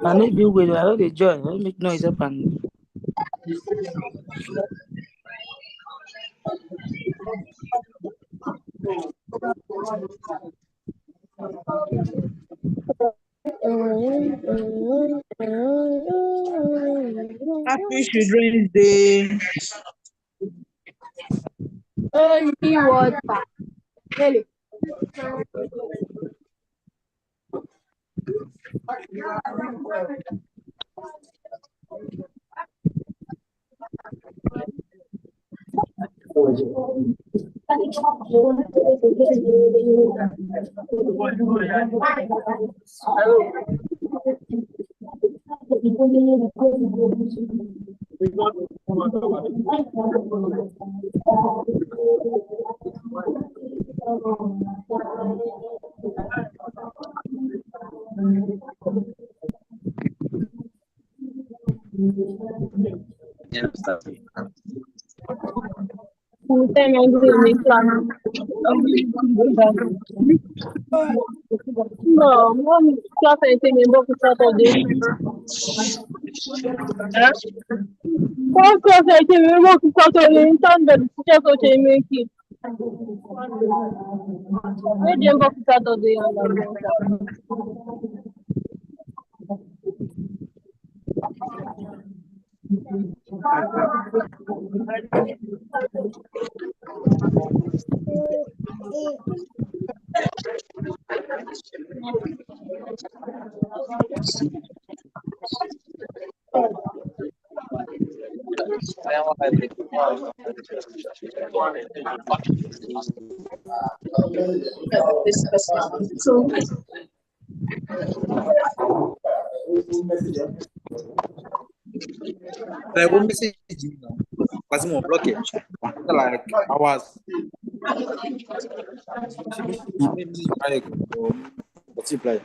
I need you with. I know they join. Don't make noise up and. Happy Children's Day. Only water. Really? No, mom, class I say member for Saturday. One class I say member for Saturday. Standard teacher so they make it. Where the member for Saturday and Like what message you know? Was more blockage. Like hours. Like multiply.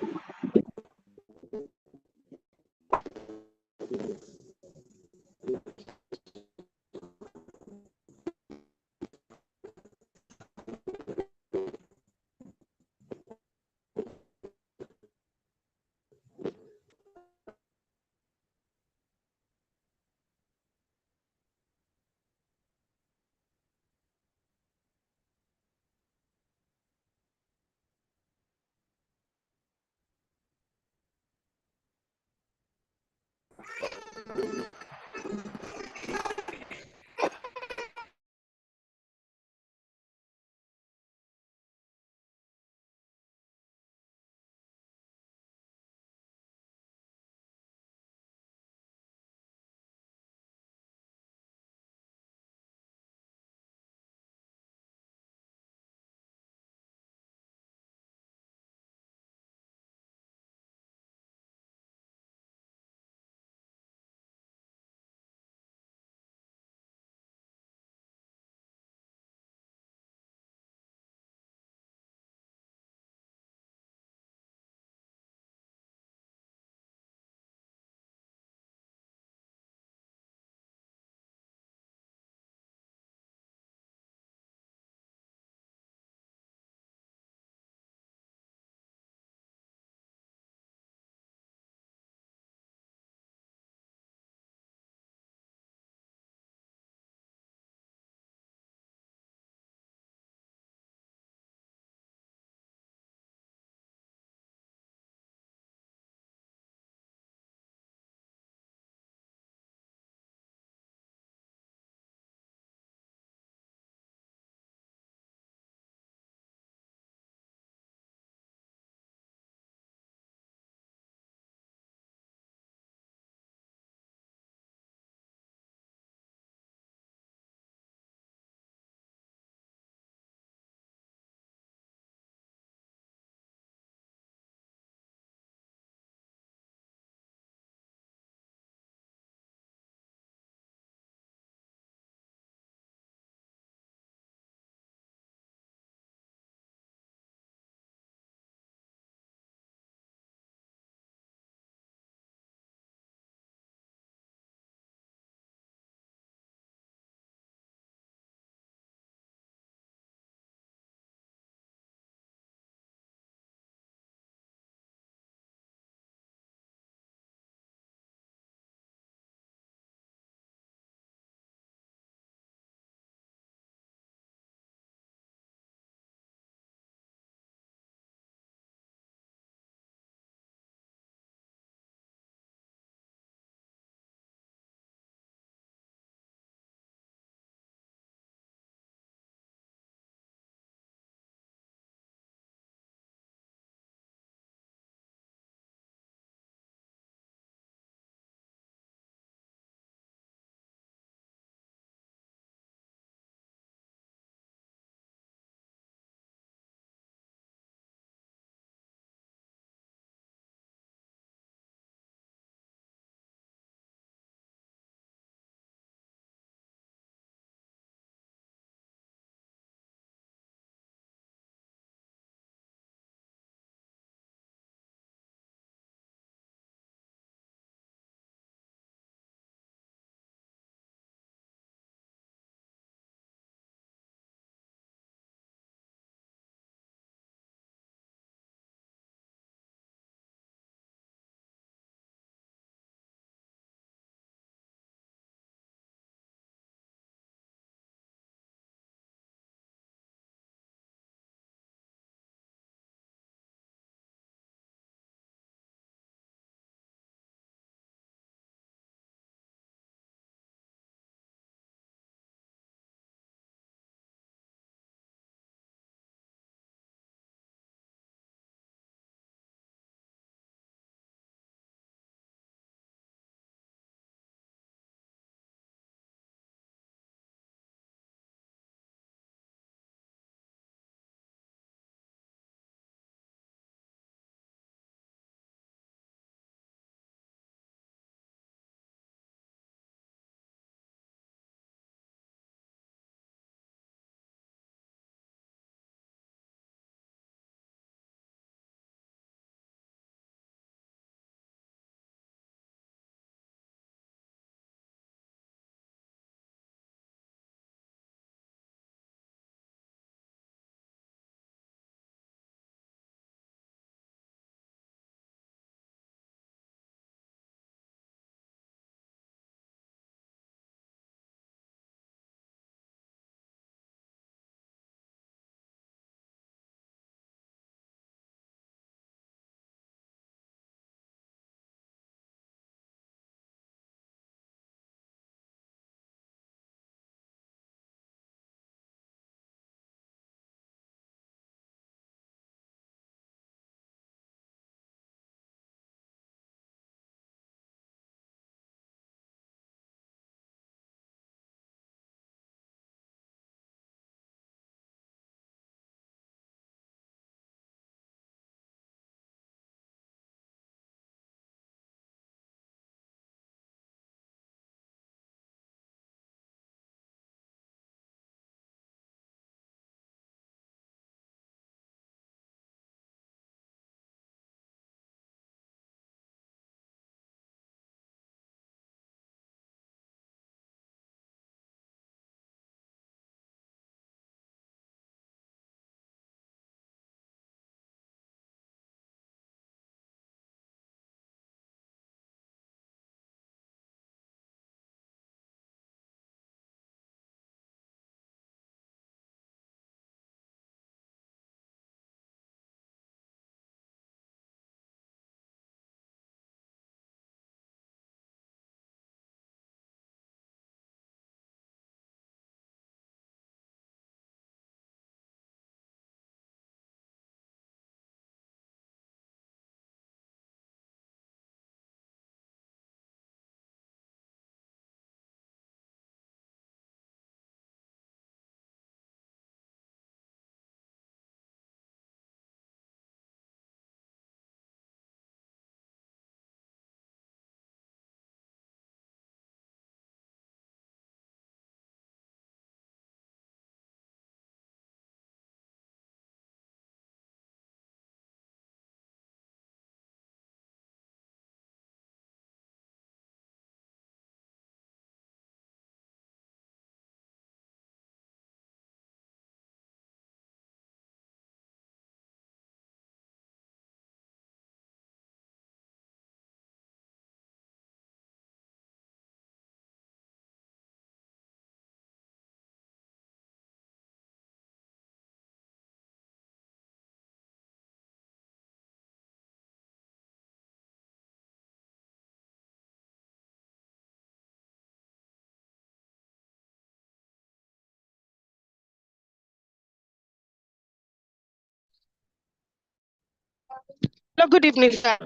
Hello, good evening, sir.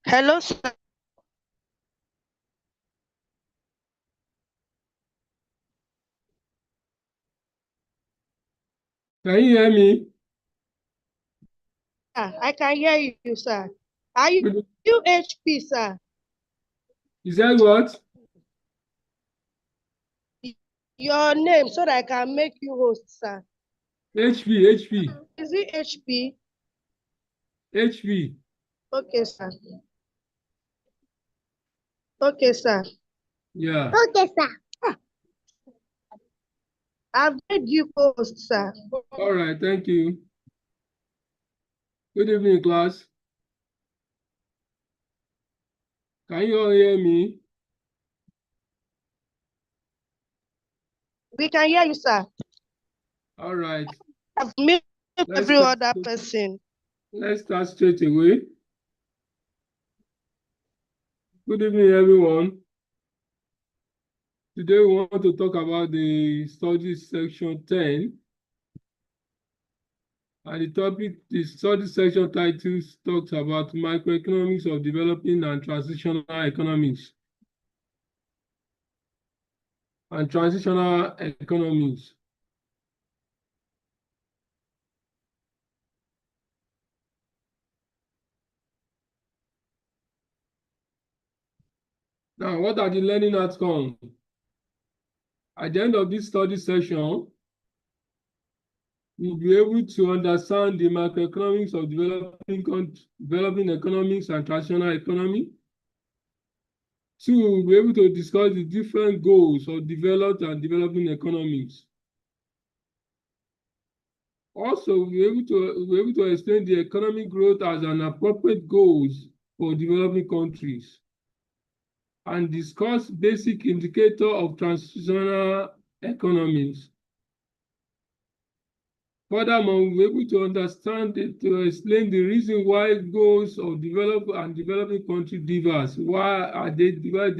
Hello, sir. Can you hear me? I can hear you, sir. Are you HP, sir? Is that what? Your name so that I can make you host, sir. HP. Is it HP? HP. Okay, sir. Okay, sir. Yeah. Okay, sir. I've made you host, sir. All right. Thank you. Good evening, class. Can you all hear me? We can hear you, sir. All right. I've made every other person. Let's start straight away. Good evening, everyone. Today we want to talk about the study section 10. And the study section titles talks about microeconomics of developing and transitional economies. And transitional economies. Now, what are the learning outcomes? At the end of this study session, we'll be able to understand the macroeconomics of developing economics and transitional economy. Two, we'll be able to discuss the different goals of developed and developing economies. Also, we'll be able to explain the economic growth as an appropriate goals for developing countries and discuss basic indicator of transitional economies. Furthermore, we'll be able to understand to explain the reason why goals of developed and developing country differs. Why are they differ?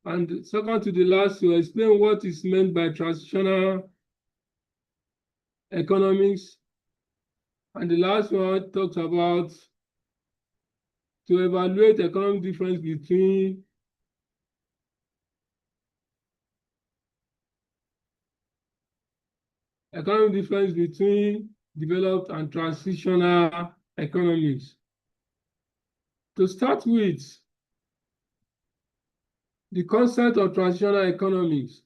And second to the last, to explain what is meant by transitional economics. And the last one talks about to evaluate economic difference between developed and transitional economies. To start with, the concept of transitional economies.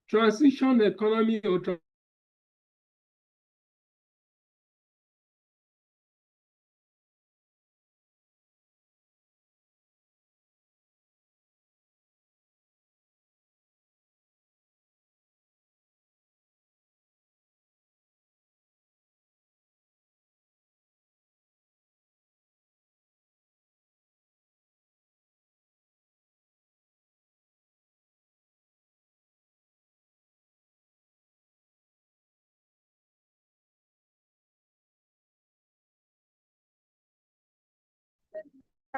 Transition economy or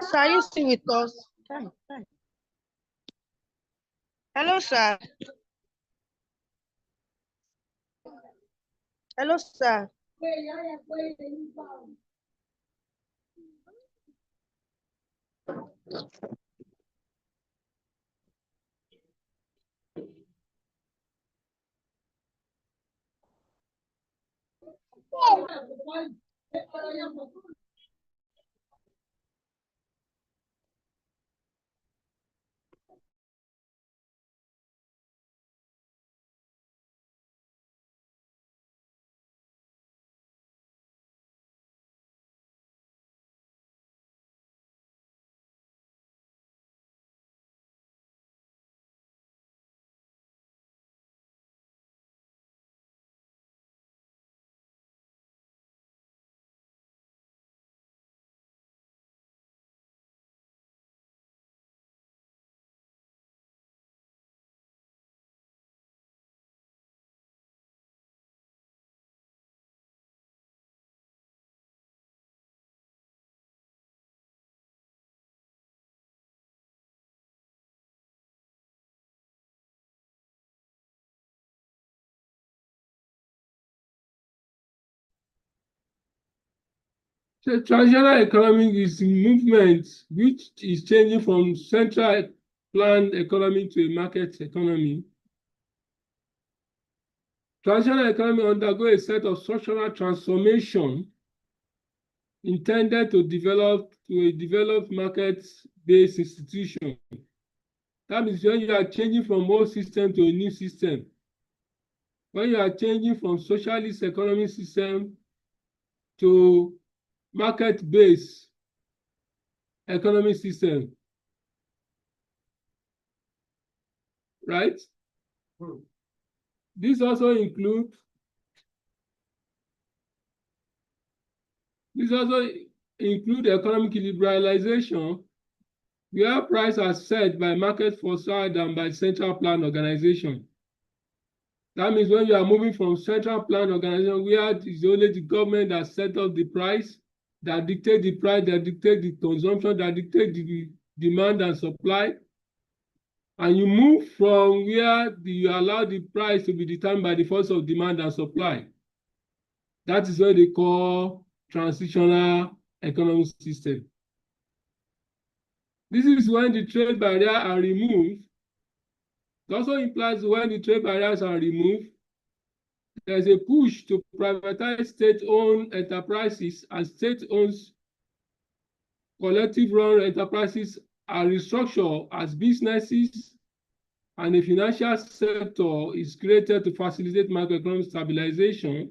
Sir, are you still with us? Hello, sir. Hello, sir. The transitional economy is a movement which is changing from central planned economy to a market economy. Transitional economy undergo a set of structural transformation intended to develop a developed market-based institution. That means when you are changing from old system to a new system, when you are changing from socialist economic system to market-based economic system, right? This also includes economic liberalization, where prices are set by market forces rather than by central plan organization. That means when you are moving from central plan organization, where it is only the government that set up the price, that dictate the price, that dictate the consumption, that dictate the demand and supply, and you move from where you allow the price to be determined by the force of demand and supply. That is what they call transitional economic system. This is when the trade barriers are removed. It also implies when the trade barriers are removed, there's a push to privatize state-owned enterprises, and state-owned collective-run enterprises are restructured as businesses, and the financial sector is created to facilitate macroeconomic stabilization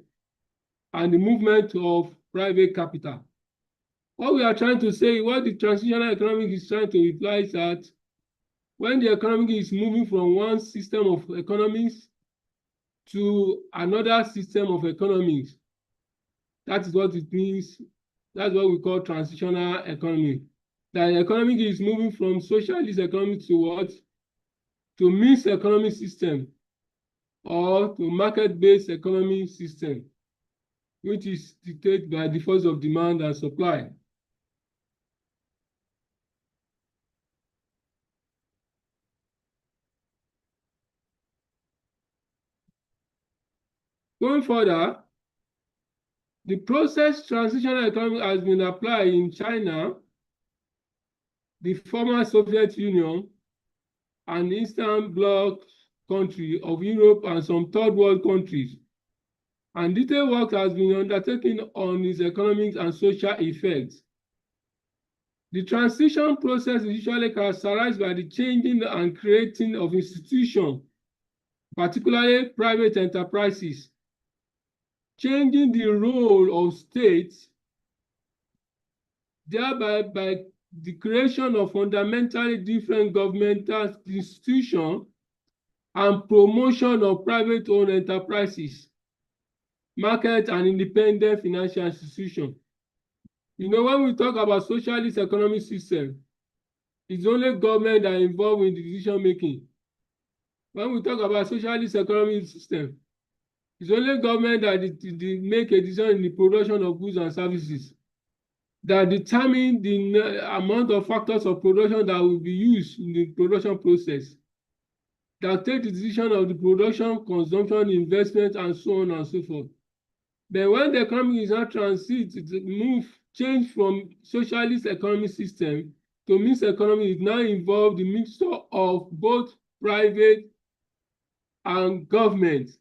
and the movement of private capital. What we are trying to say, what the transitional economic is trying to imply is that when the economy is moving from one system of economics to another system of economics, that is what it means. That's what we call transitional economy. The economy is moving from socialist economy to what? To mixed economic system or to market-based economy system, which is dictated by the force of demand and supply. Going further, the process transitional economy has been applied in China, the former Soviet Union, and Eastern Bloc country of Europe and some third world countries. And detailed work has been undertaken on its economic and social effects. The transition process is usually characterized by the changing and creating of institutions, particularly private enterprises, changing the role of states, thereby by the creation of fundamentally different governmental institutions and promotion of private-owned enterprises, market and independent financial institutions. You know, when we talk about socialist economic system, it's only government that is involved in the decision making. When we talk about socialist economic system, it's only government that make a decision in the production of goods and services that determine the amount of factors of production that will be used in the production process, that take the decision of the production, consumption, investment, and so on and so forth. But when the economy is not change from socialist economic system to mixed economy, it now involves the mixture of both private and government,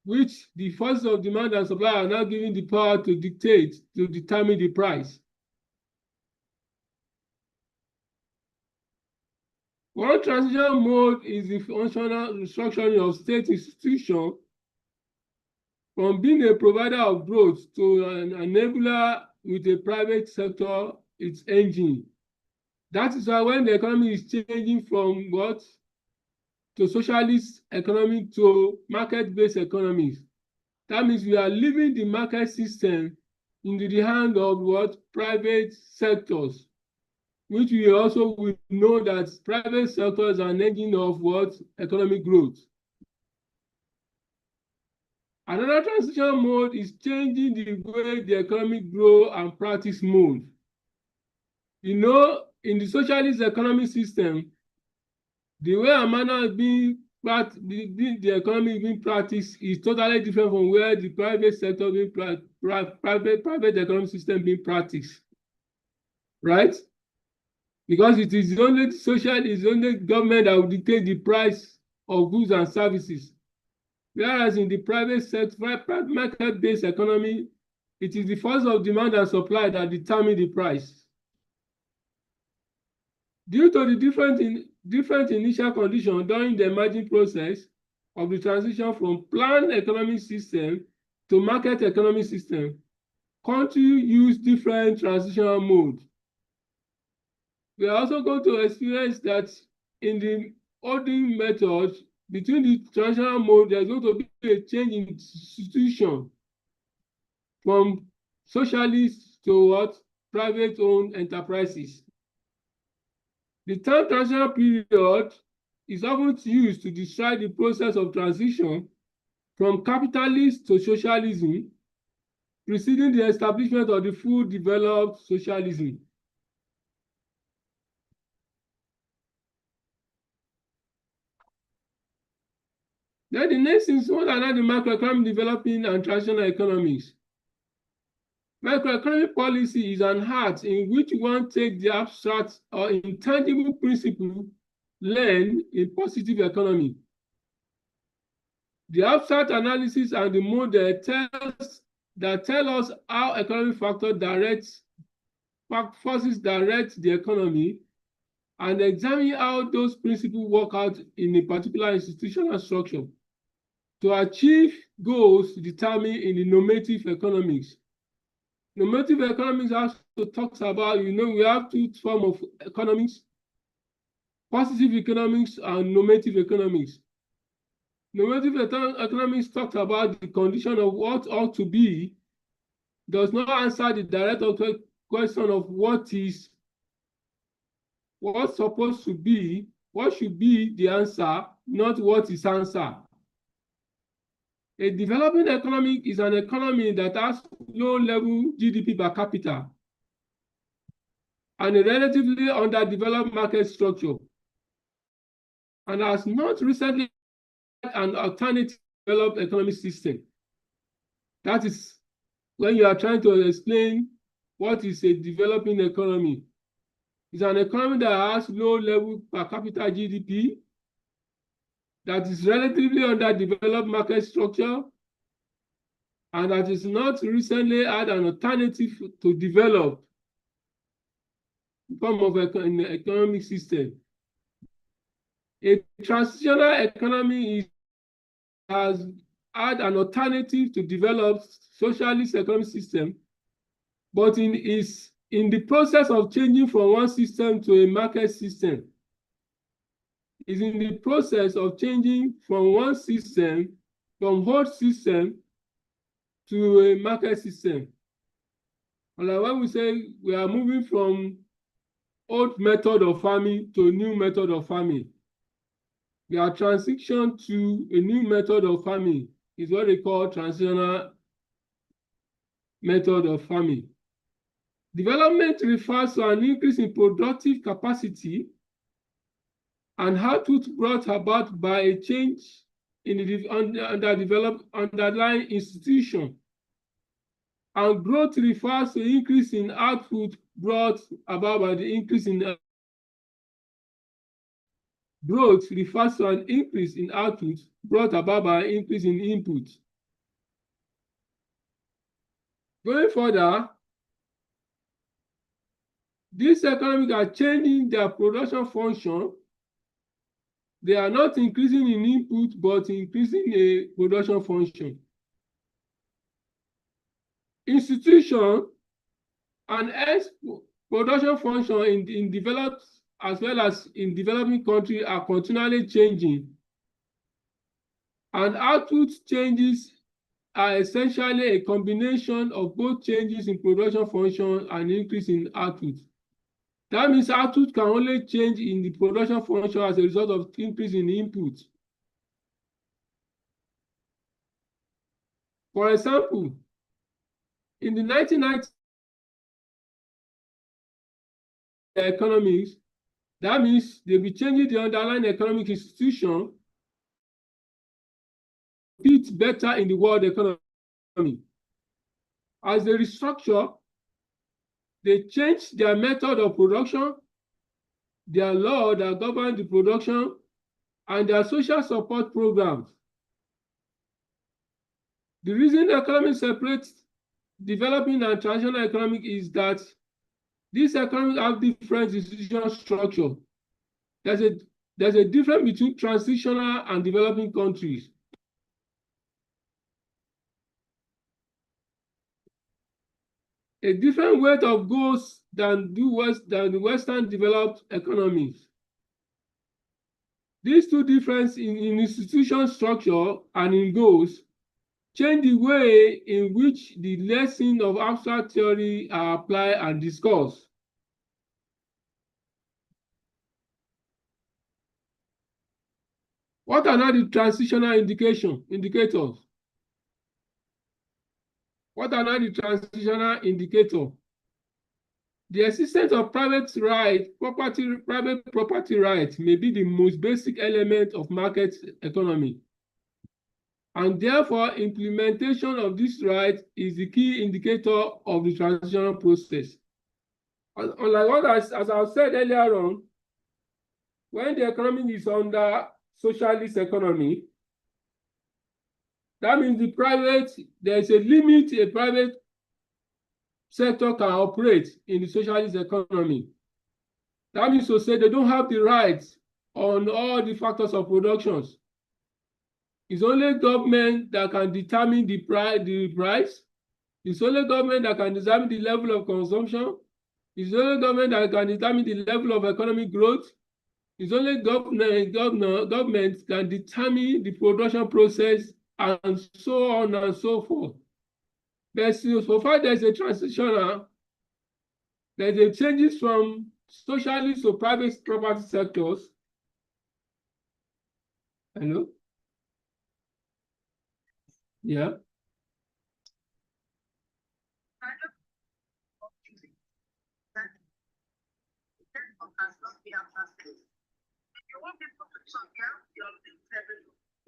which the forces of demand and supply are now given the power to dictate, to determine the price. One transition mode is the functional restructuring of state institutions from being a provider of growth to an enabler with a private sector, its engine. That is why when the economy is changing from what? To socialist economy to market-based economies. That means we are leaving the market system into the hand of what? Private sectors, which we also will know that private sectors are an engine of what? Economic growth. Another transition mode is changing the way the economy grow and practice mode. You know, in the socialist economic system, the way Emmanuel has been but the economy being practiced is totally different from where the private sector being private economic system being practiced, right? Because it is only government that will dictate the price of goods and services, whereas in the private sector, private market-based economy, it is the force of demand and supply that determine the price. Due to the different initial conditions during the emerging process of the transition from planned economic system to market economic system, countries use different transitional modes. We are also going to experience that in the olden method, between the transitional mode, there's going to be a change in institution from socialist to what? Private-owned enterprises. The term transitional period is often used to describe the process of transition from capitalist to socialism, preceding the establishment of the full developed socialism. Then the next is what are the macroeconomic developing and transitional economies. Macroeconomic policy is an art in which one takes the abstract or intangible principle learned in positive economy. The abstract analysis and the model tell us how economic forces direct the economy, and examine how those principles work out in a particular institutional structure to achieve goals determined in the normative economics. Normative economics also talks about, we have two forms of economics: positive economics and normative economics. Normative economics talks about the condition of what ought to be, does not answer the direct question of what's supposed to be, what should be the answer, not what is answer. A developing economy is an economy that has low-level GDP per capita and a relatively underdeveloped market structure, and has not recently had an alternative developed economic system. That is when you are trying to explain what is a developing economy. It's an economy that has low-level per capita GDP, that is relatively underdeveloped market structure, and that is not recently had an alternative to develop form of economic system. A transitional economy has had an alternative to develop socialist economic system, but is in the process of changing from one system to a market system. Is in the process of changing from one system, from old system to a market system. And like when we say we are moving from old method of farming to a new method of farming, we are transition to a new method of farming is what they call transitional method of farming. Development refers to an increase in productive capacity and output brought about by a change in the underdeveloped underlying institution. And growth refers to increase in output brought about by the increase in growth refers to an increase in output brought about by an increase in input. Going further, these economies are changing their production function. They are not increasing in input, but increasing a production function. Institution and hence production function in developed as well as in developing countries are continually changing. And output changes are essentially a combination of both changes in production function and increase in output. That means output can only change in the production function as a result of increase in input. For example, in the 1990s economies, that means they'll be changing the underlying economic institution compete better in the world economy. As they restructure, they change their method of production, their law that govern the production, and their social support programs. The reason the economy separates developing and traditional economic is that these economies have different institutional structure. There's a difference between transitional and developing countries. A different weight of goals than the Western developed economies. These two differences in institution structure and in goals change the way in which the lessons of abstract theory are applied and discussed. What are now the transitional indicators? What are now the transitional indicators? The existence of private property rights may be the most basic element of market economy, and therefore implementation of this right is the key indicator of the transitional process. Unlike what as I said earlier on, when the economy is under socialist economy, that means there is a limit a private sector can operate in the socialist economy. That means to say they don't have the rights on all the factors of productions. It's only government that can determine the price. It's only government that can determine the level of consumption. It's only government that can determine the level of economic growth. It's only government can determine the production process, and so on and so forth. But so far there's a transition, there's a changes from socialist to private property sectors. Hello? Yeah.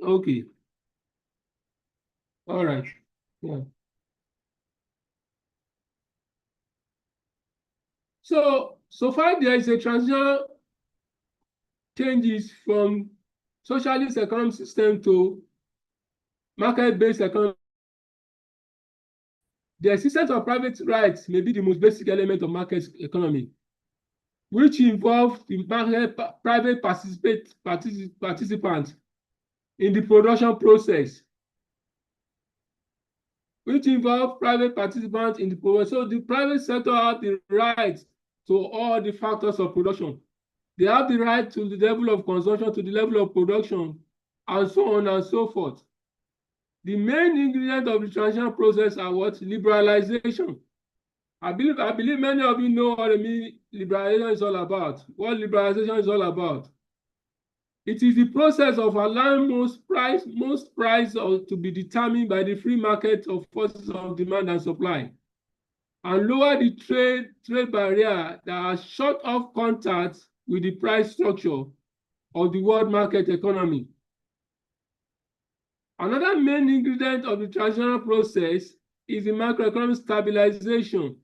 Okay. All right. Yeah. So far there is a transitional changes from socialist economic system to market-based economy. The existence of private rights may be the most basic element of market economy, which involves the private participants in the production process. So the private sector have the right to all the factors of production. They have the right to the level of consumption, to the level of production, and so on and so forth. The main ingredient of the transitional process are what? Liberalization. I believe many of you know what liberalization is all about. What liberalization is all about. It is the process of allowing most price to be determined by the free market of forces of demand and supply, and lower the trade barrier that has shut off contact with the price structure of the world market economy. Another main ingredient of the transitional process is the macroeconomic stabilization.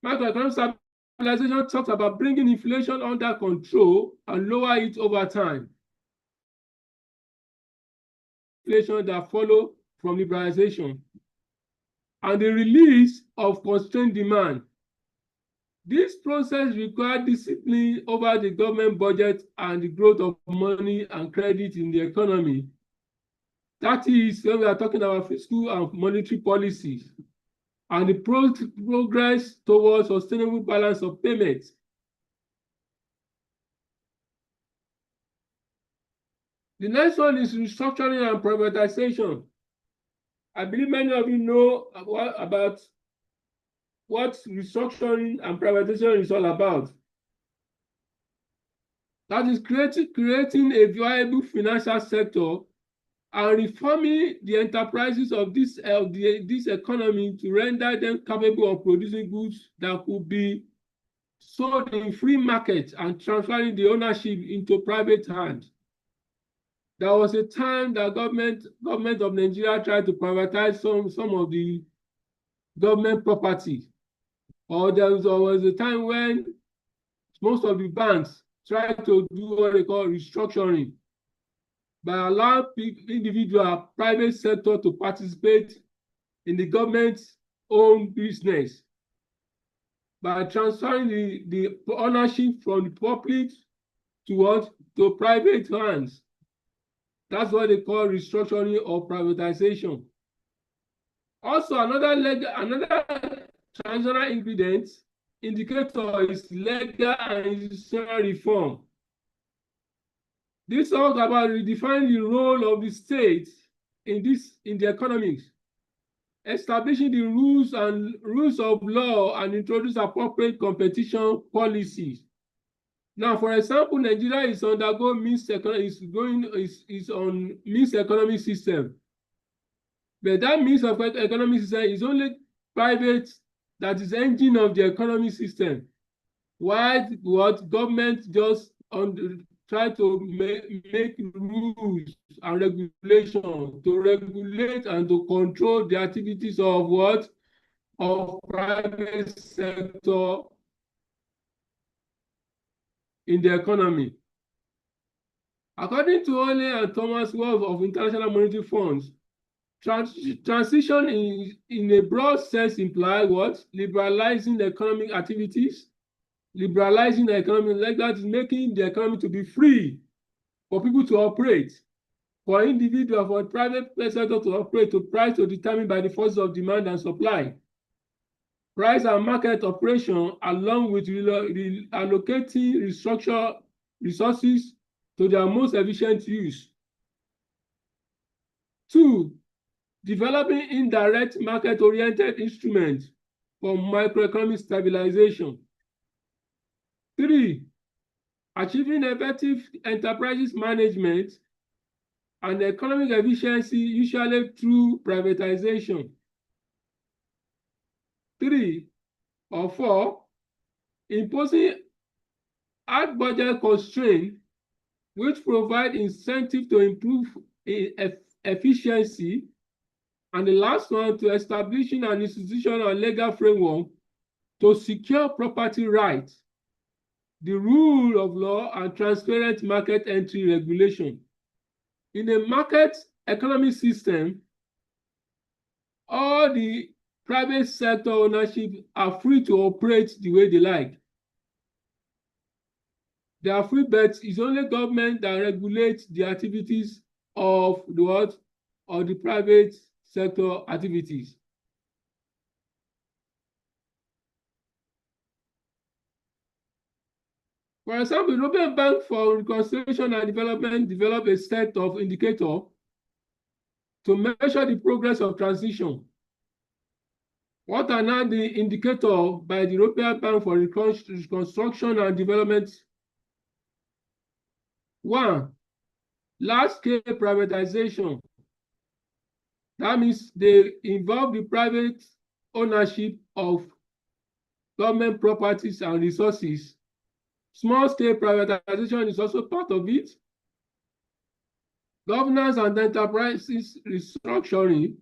Macroeconomic stabilization talks about bringing inflation under control and lower it over time. Inflation that follow from liberalization and the release of constrained demand. This process requires discipline over the government budget and the growth of money and credit in the economy. That is when we are talking about fiscal and monetary policies and the progress towards sustainable balance of payments. The next one is restructuring and privatization. I believe many of you know about what restructuring and privatization is all about. That is creating a viable financial sector and reforming the enterprises of this economy to render them capable of producing goods that could be sold in free market and transferring the ownership into private hands. there was a time that government of Nigeria tried to privatize some of the government property, or there was a time when most of the banks tried to do what they call restructuring by allowing individual private sector to participate in the government's own business by transferring the ownership from the public to private hands. That's what they call restructuring or privatization. Also, another transitional ingredient indicator is legal and institutional reform. This talks about redefining the role of the state in the economics, establishing the rules of law, and introduce appropriate competition policies. Now, for example, Nigeria is undergoing mixed economic system, but that mixed economic system is only private, that is engine of the economic system, while what government just try to make rules and regulations to regulate and to control the activities of what? Of private sector in the economy. According to Ole and Thomas Wolf of International Monetary Funds, transition in a broad sense implies what? Liberalizing the economic activities, liberalizing the economy, like that is making the economy to be free for people to operate, for individuals, for private sector to operate, to price to determine by the forces of demand and supply. Price and market operation, along with allocating restructure resources to their most efficient use. 2, developing indirect market-oriented instruments for macroeconomic stabilization. 3, achieving effective enterprises management and economic efficiency, usually through privatization. 4, imposing hard budget constraints which provide incentive to improve efficiency. And the last one, to establishing an institutional and legal framework to secure property rights, the rule of law, and transparent market entry regulation. In a market economic system, all the private sector ownership are free to operate the way they like. They are free, but it's only government that regulates the activities of the what? Of the private sector activities. For example, the European Bank for Reconstruction and Development developed a set of indicators to measure the progress of transition. What are now the indicators by the European Bank for Reconstruction and Development? 1, large-scale privatization. That means they involve the private ownership of government properties and resources. Small-scale privatization is also part of it. Governance and enterprises restructuring,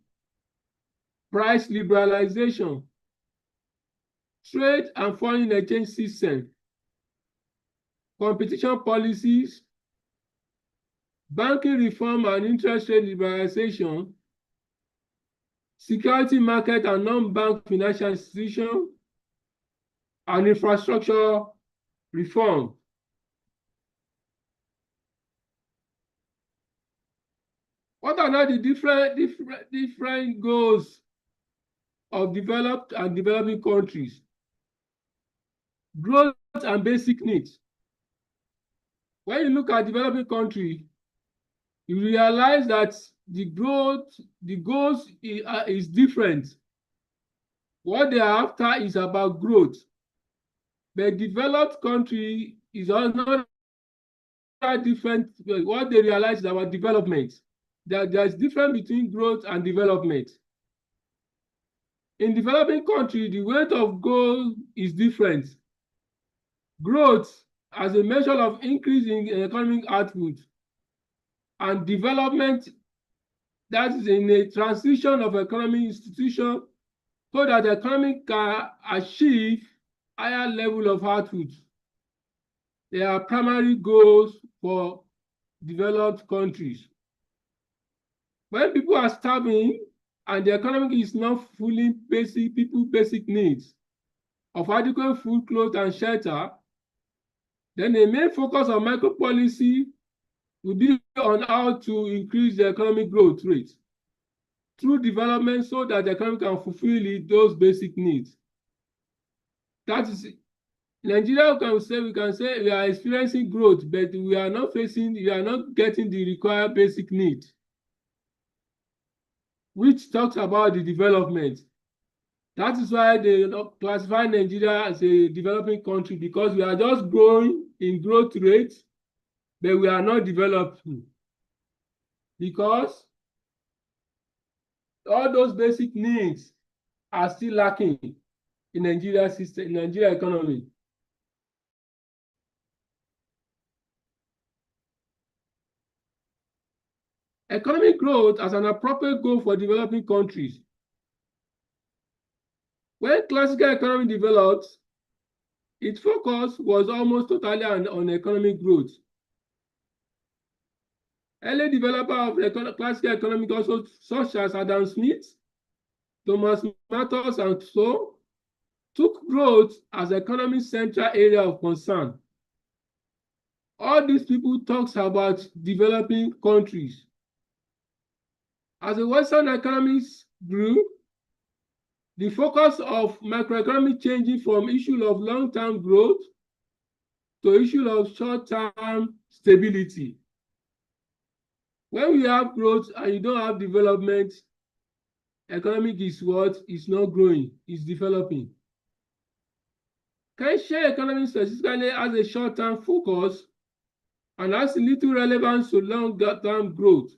price liberalization, trade and foreign exchange system, competition policies, banking reform and interest rate liberalization, security market and non-bank financial institutions, and infrastructure reform. What are now the different goals of developed and developing countries? Growth and basic needs. When you look at developing countries, you realize that the goals is different. What they are after is about growth. But developed country is another different. What they realize is about development. There's difference between growth and development. In developing country, the rate of growth is different. Growth as a measure of increase in economic output and development that is in a transition of economic institution so that the economy can achieve higher level of output. They are primary goals for developed countries. When people are starving and the economy is not fully people's basic needs of adequate food, clothes, and shelter, then the main focus of micro policy will be on how to increase the economic growth rate through development so that the economy can fulfill those basic needs. That is, Nigeria we can say we are experiencing growth, but we are not getting the required basic need, which talks about the development. That is why they classify Nigeria as a developing country, because we are just growing in growth rate, but we are not developing. Because all those basic needs are still lacking in Nigeria system, in Nigeria economy. Economic growth as an appropriate goal for developing countries. When classical economy developed, its focus was almost totally on economic growth. Early developers of classical economic also, such as Adam Smith, Thomas Malthus, and so, took growth as economy's central area of concern. All these people talk about developing countries. As the Western economies grew, the focus of macroeconomic changing from issue of long-term growth to issue of short-term stability. When we have growth and you don't have development, economic is what? Is not growing, it's developing. Share economy specifically has a short-term focus and has little relevance to long-term growth.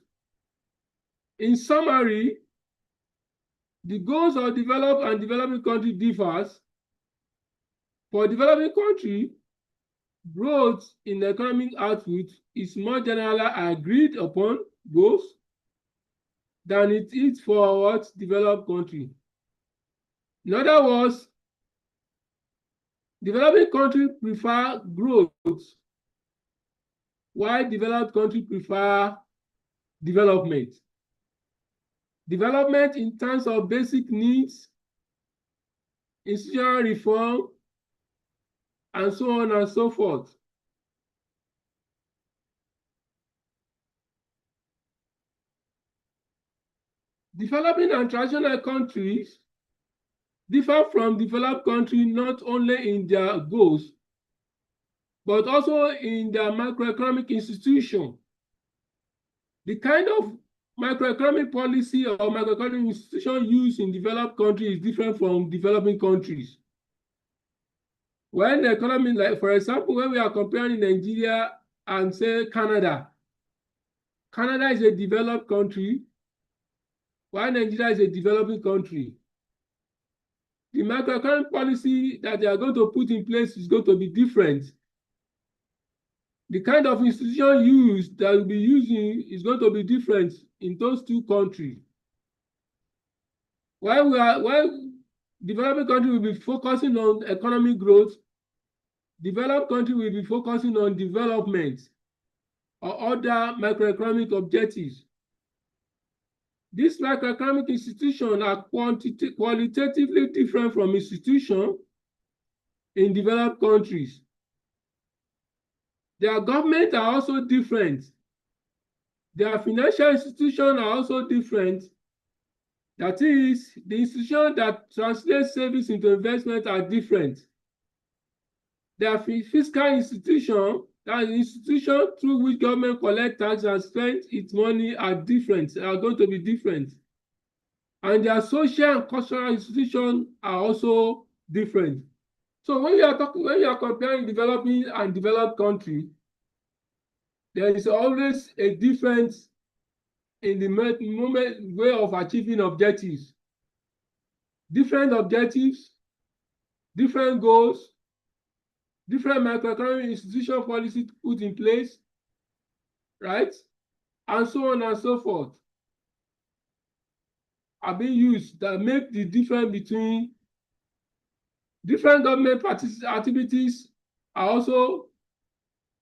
In summary, the goals of developed and developing country differs. For developing country, growth in economic output is more generally agreed upon goals than it is for what developed country. In other words, developing countries prefer growth, while developed countries prefer development. Development in terms of basic needs, institutional reform, and so on and so forth. Developing and transitional countries differ from developed countries not only in their goals, but also in their macroeconomic institution. The kind of macroeconomic policy or macroeconomic institution used in developed countries is different from developing countries. When the economy, like for example, when we are comparing Nigeria and say Canada, Canada is a developed country, while Nigeria is a developing country. The macroeconomic policy that they are going to put in place is going to be different. The kind of institution used that will be using is going to be different in those two countries. While developing country will be focusing on economic growth, developed country will be focusing on development or other macroeconomic objectives. These macroeconomic institutions are qualitatively different from institutions in developed countries. Their governments are also different. Their financial institutions are also different. That is, the institutions that translate savings into investment are different. Their fiscal institution, that is, institution through which government collects tax and spends its money, are different, are going to be different. And their social and cultural institutions are also different. So when you are comparing developing and developed country, there is always a difference in the way of achieving objectives. Different objectives, different goals, different macroeconomic institution policy put in place, right? and so on and so forth are being used that make the difference between different government activities are also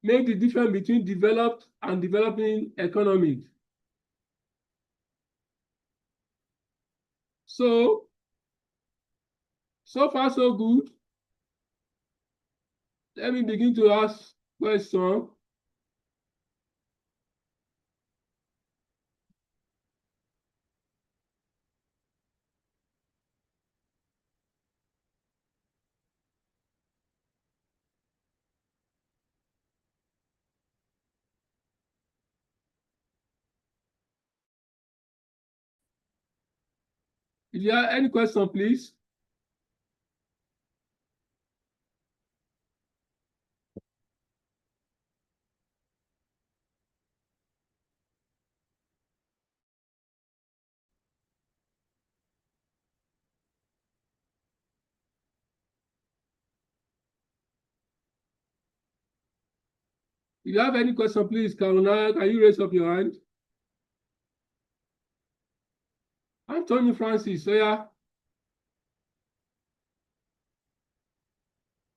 make the difference between developed and developing economies. So far so good. Let me begin to ask questions. If you have any question, please. If you have any question, please, Karuna, can you raise up your hand? Anthony Francis, so yeah.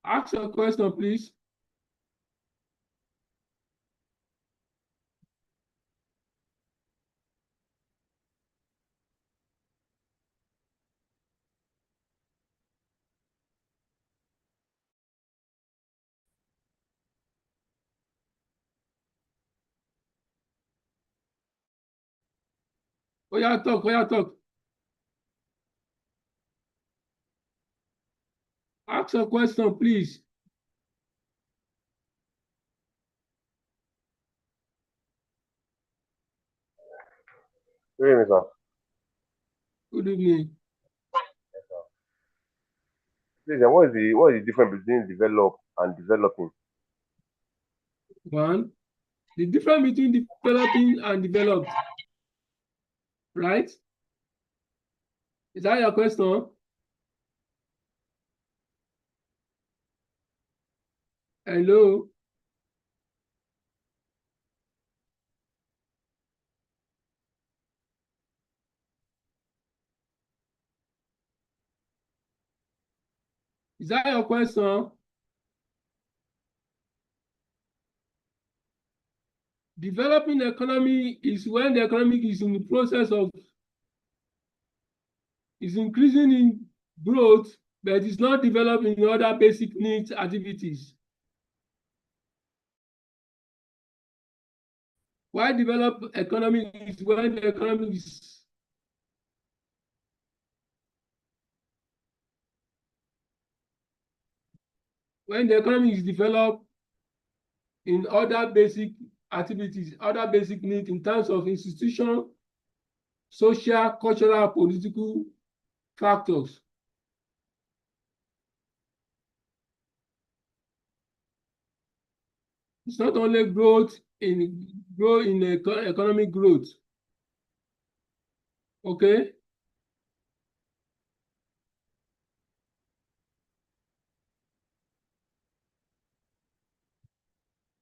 Ask your question, please. Oh yeah, talk, oh yeah, talk. Ask your question, please. Good evening, sir. Good evening. Please, what is the difference between develop and developing? One, the difference between developing and developed, right? Is that your question? Hello? Is that your question? Developing economy is when the economy is in the process of increasing in growth, but it's not developing other basic needs activities. Why develop economy is when the economy is developed in other basic activities, other basic needs in terms of institution, social, cultural, political factors. It's not only growth in economic growth. Okay.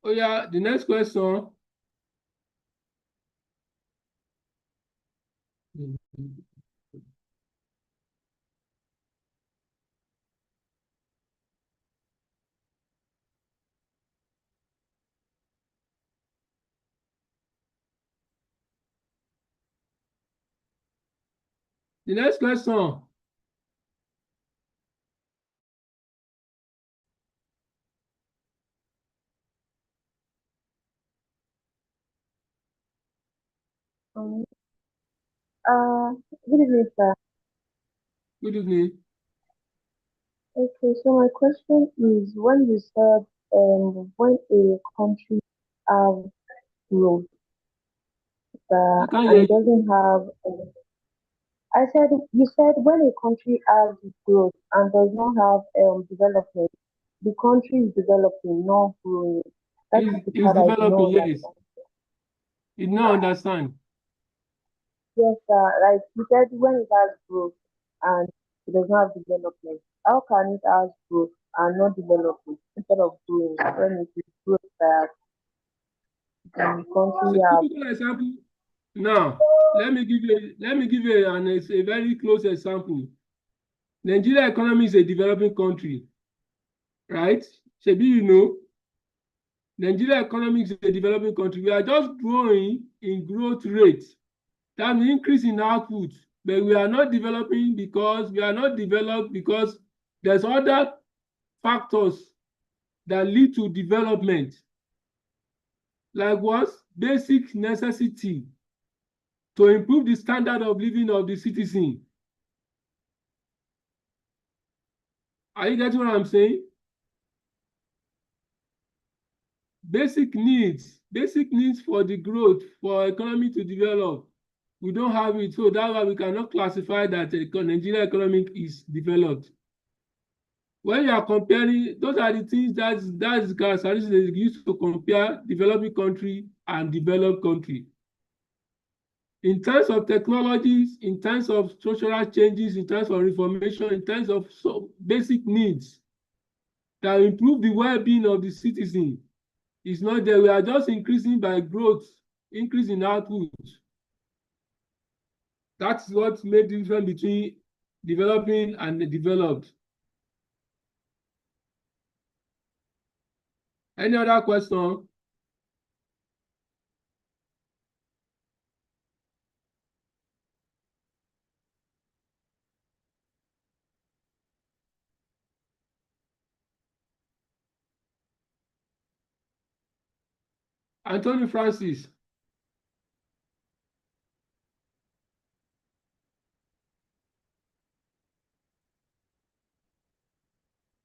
Oh yeah, the next question. The next question. Good evening, sir. Good evening. Okay, so my question is, when you said when a country have growth I can't and hear it you. doesn't have, I said you said when a country has growth and does not have development, the country is developing, not growing. That is the It's part I do developing, not yes. understand. You don't understand. Yes, sir. Like you said, when it has growth and it does not have development, how can it have growth and not development instead of growing when it is growth that country So have. typical example. Now, let me give you a very close example. Nigeria economy is a developing country, right? Maybe you know, Nigeria economy is a developing country. We are just growing in growth rate. That means increase in output, but we are not developing because we are not developed because there's other factors that lead to development. Like what? Basic necessity to improve the standard of living of the citizen. Are you getting what I'm saying? Basic needs for the growth, for economy to develop. We don't have it, so that's why we cannot classify that Nigeria economy is developed. When you are comparing, those are the things that's characteristics they use to compare developing country and developed country. In terms of technologies, in terms of structural changes, in terms of reformation, in terms of basic needs that improve the well-being of the citizen, is not there. We are just increasing by growth, increase in output. That's what made the difference between developing and the developed. Any other question? Anthony Francis.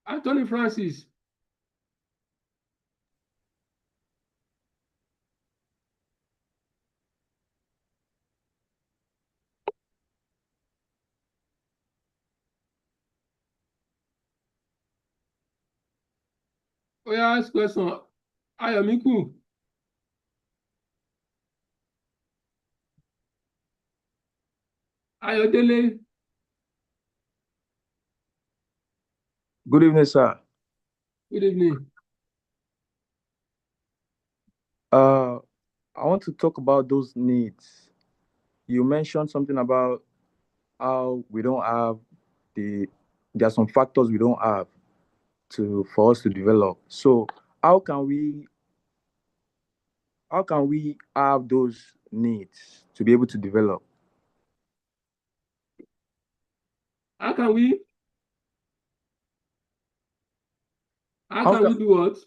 Anthony Francis. Oh, yeah, ask question. Ayomiku. Ayodele. Good evening, sir. Good evening. I want to talk about those needs. You mentioned something about how we don't have there are some factors we don't have for us to develop. So how can we have those needs to be able to develop? How can we do what?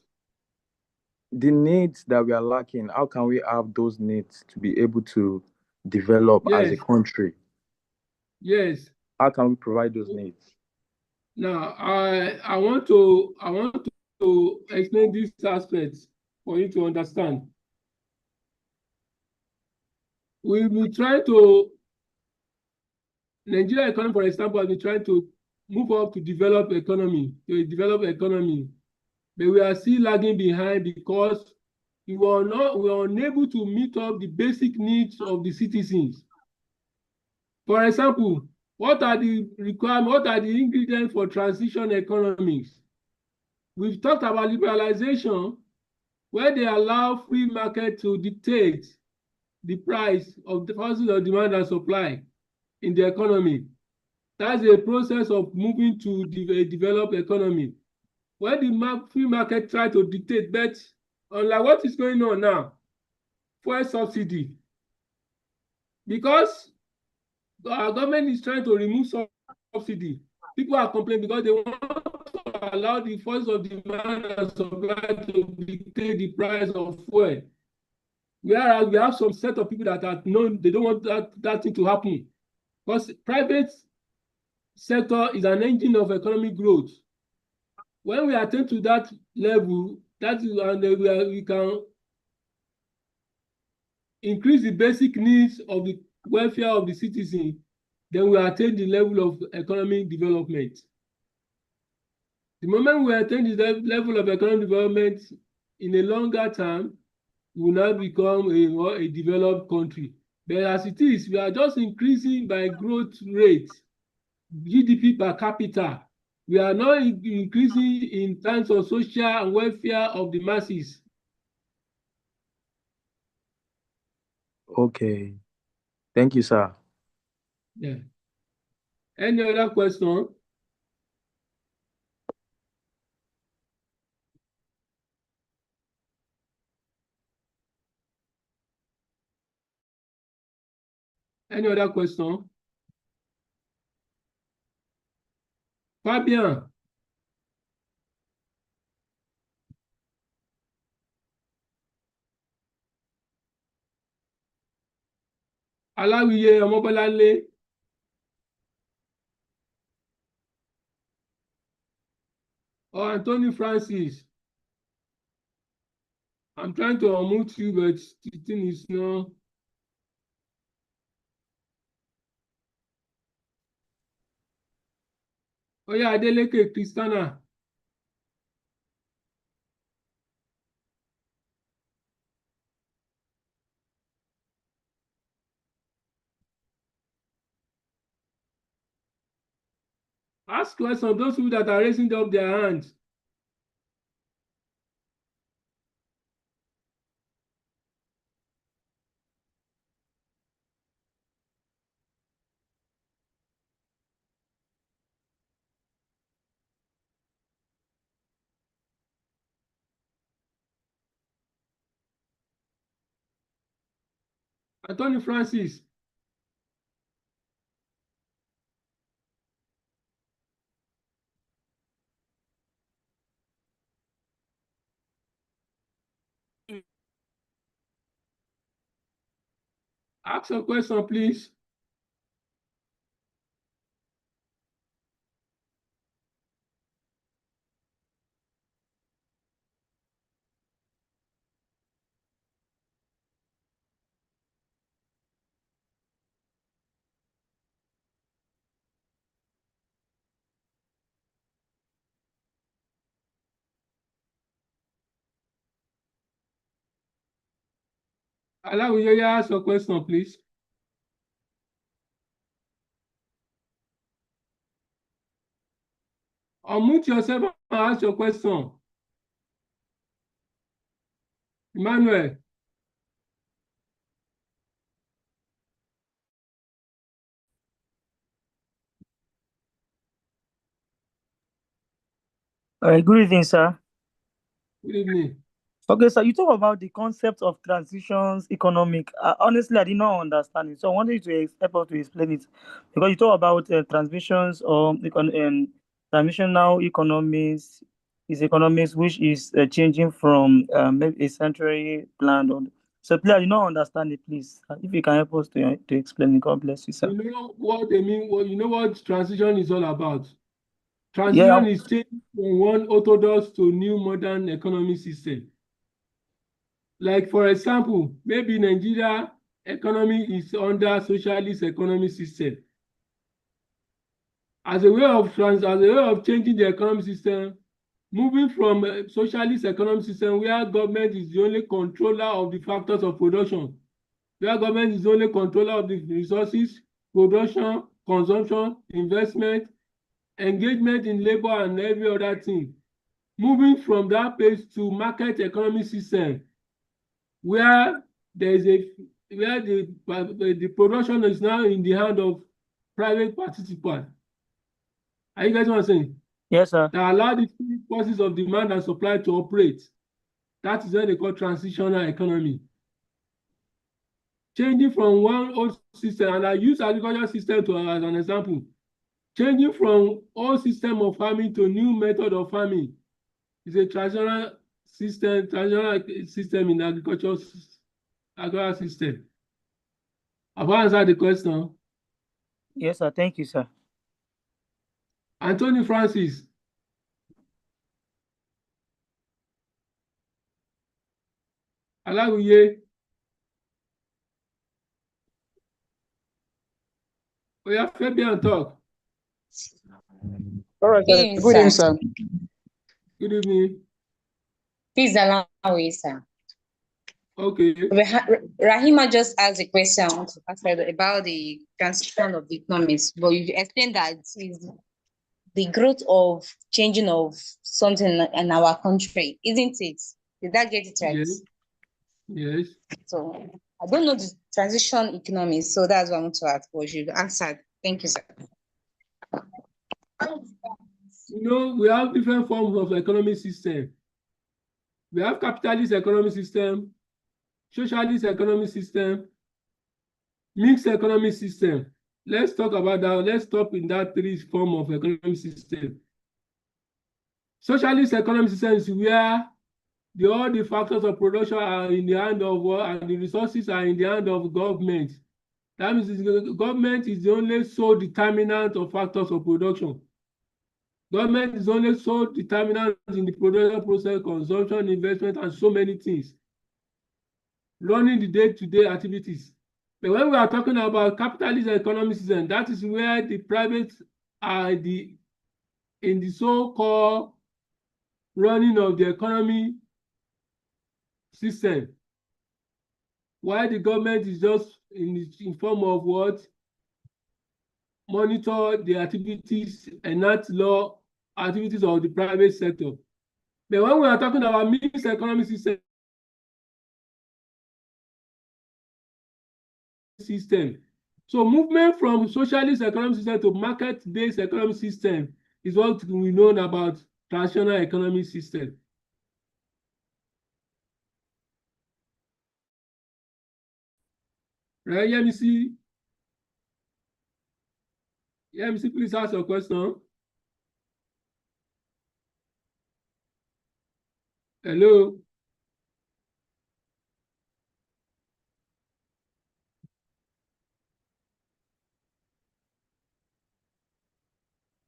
The needs that we are lacking, how can we have those needs to be able to develop as a country? Yes. How can we provide those needs? Now, I want to explain these aspects for you to understand. We will try to Nigeria economy, for example, has been trying to move up to develop economy, but we are still lagging behind because we were unable to meet up the basic needs of the citizens. For example, what are the requirements? What are the ingredients for transition economies? We've talked about liberalization, where they allow free market to dictate the price of the forces of demand and supply in the economy. That's a process of moving to a developed economy. When the free market try to dictate, but unlike what is going on now, fuel subsidy, because our government is trying to remove subsidy, people are complaining because they want to allow the forces of demand and supply to dictate the price of fuel. Whereas we have some set of people that are known, they don't want that thing to happen. Because private sector is an engine of economic growth. When we attain to that level, we can increase the basic needs of the welfare of the citizen, then we attain the level of economic development. The moment we attain the level of economic development in a longer term, we will now become a developed country. But as it is, we are just increasing by growth rate, GDP per capita. We are not increasing in terms of social and welfare of the masses. Okay. Thank you, sir. Yeah. Any other question? Any other question? Fabien. Aláwìyé Ọmọbọ́láńlé. Or Anthony Francis. I'm trying to unmute you, but the thing is not. Oh yeah, Adeleke Christiana. Ask questions, those people that are raising up their hands. Anthony Francis. Ask a question, please. Aláwìyé, ask a question, please. Unmute yourself and ask your question. Emmanuel. Good evening, sir. Good evening. Okay, so you talk about the concept of transitions economic. Honestly, I did not understand it. So I wanted you to help us to explain it. Because you talk about transmissions or transitional economics is economics which is changing from maybe a century plan. So please, I did not understand it, please. If you can help us to explain it, God bless you, sir. You know what they mean? Well, you know what transition is all about? Yeah. Transition is changing from one orthodox to new modern economic system. Like, for example, maybe Nigeria economy is under socialist economic system. As a way of changing the economic system, moving from a socialist economic system where government is the only controller of the factors of production, where government is the only controller of the resources, production, consumption, investment, engagement in labor and every other thing. Moving from that place to market economic system, where there is where the production is now in the hand of private participants. Are you guys what I'm saying? Yes, sir. That allow the three forces of demand and supply to operate. That is what they call transitional economy. Changing from one old system, and I use agricultural system as an example. Changing from old system of farming to new method of farming is a transitional system in agricultural system. Have I answered the question? Yes, sir. Thank you, sir. Anthony Francis. Aláwìyé. Oya, Fabian, talk. All right, sir. Good evening, sir. Good evening. Please allow me, sir. Okay. Rahima just asked a question I want to ask about the transition of the economies, but you explained that it's the growth of changing of something in our country, isn't it? Did that get it right? Yes. Yes. So I don't know the transition economy, so that's what I want to ask for you. Answered. Thank you, sir. We have different forms of economic system. We have capitalist economic system, socialist economic system, mixed economic system. Let's talk about that. Let's stop in that three form of economic system. Socialist economic system is where all the factors of production are in the hand of and the resources are in the hand of government. That means the government is the only sole determinant of factors of production. Government is only sole determinant in the production process, consumption, investment, and so many things, running the day-to-day activities. But when we are talking about capitalist economic system, that is where the private are in the so-called running of the economy system, while the government is just in form of what? Monitor the activities, enact law activities of the private sector. But when we are talking about mixed economic system, so movement from socialist economic system to market-based economic system is what we know about traditional economic system. Right, Yemisi? Yemisi, please ask your question. Hello?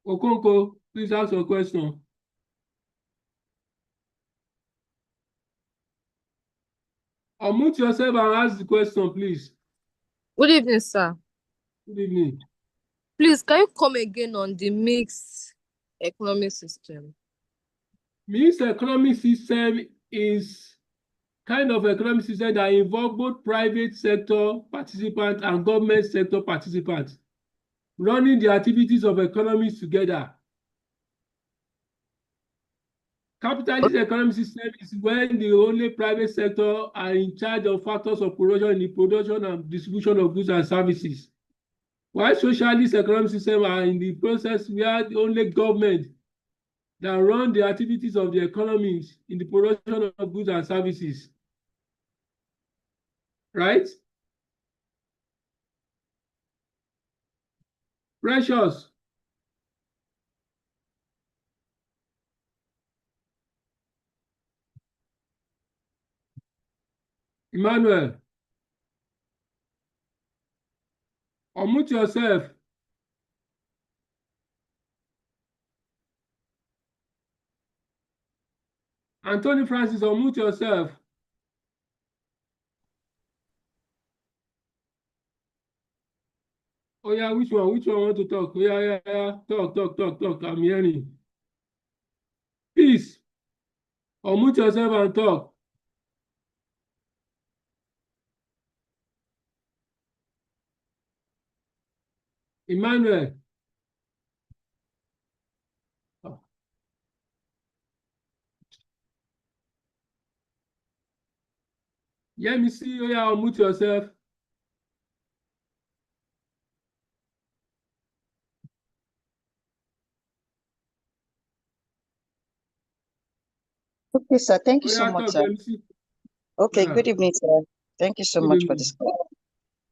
Okonko, please ask your question. Unmute yourself and ask the question, please. Good evening, sir. Good evening. Please, can you come again on the mixed economic system? Mixed economic system is kind of economic system that involve both private sector participants and government sector participants running the activities of economies together. Capitalist economic system is when the only private sector are in charge of factors of production in the production and distribution of goods and services, while socialist economic system are in the process where the only government that run the activities of the economies in the production of goods and services. Right? Precious. Emmanuel. Unmute yourself. Anthony Francis, unmute yourself. Oh yeah, which one? Which one want to talk? Oh, yeah. Talk. I'm hearing. Peace. Unmute yourself and talk. Emmanuel. Yeah, me see. Oh yeah, unmute yourself. Okay, sir. Thank you Oh so yeah, much, talk. sir. Let me see. Okay, Yeah. good evening, sir. Thank you so Good much for evening. this.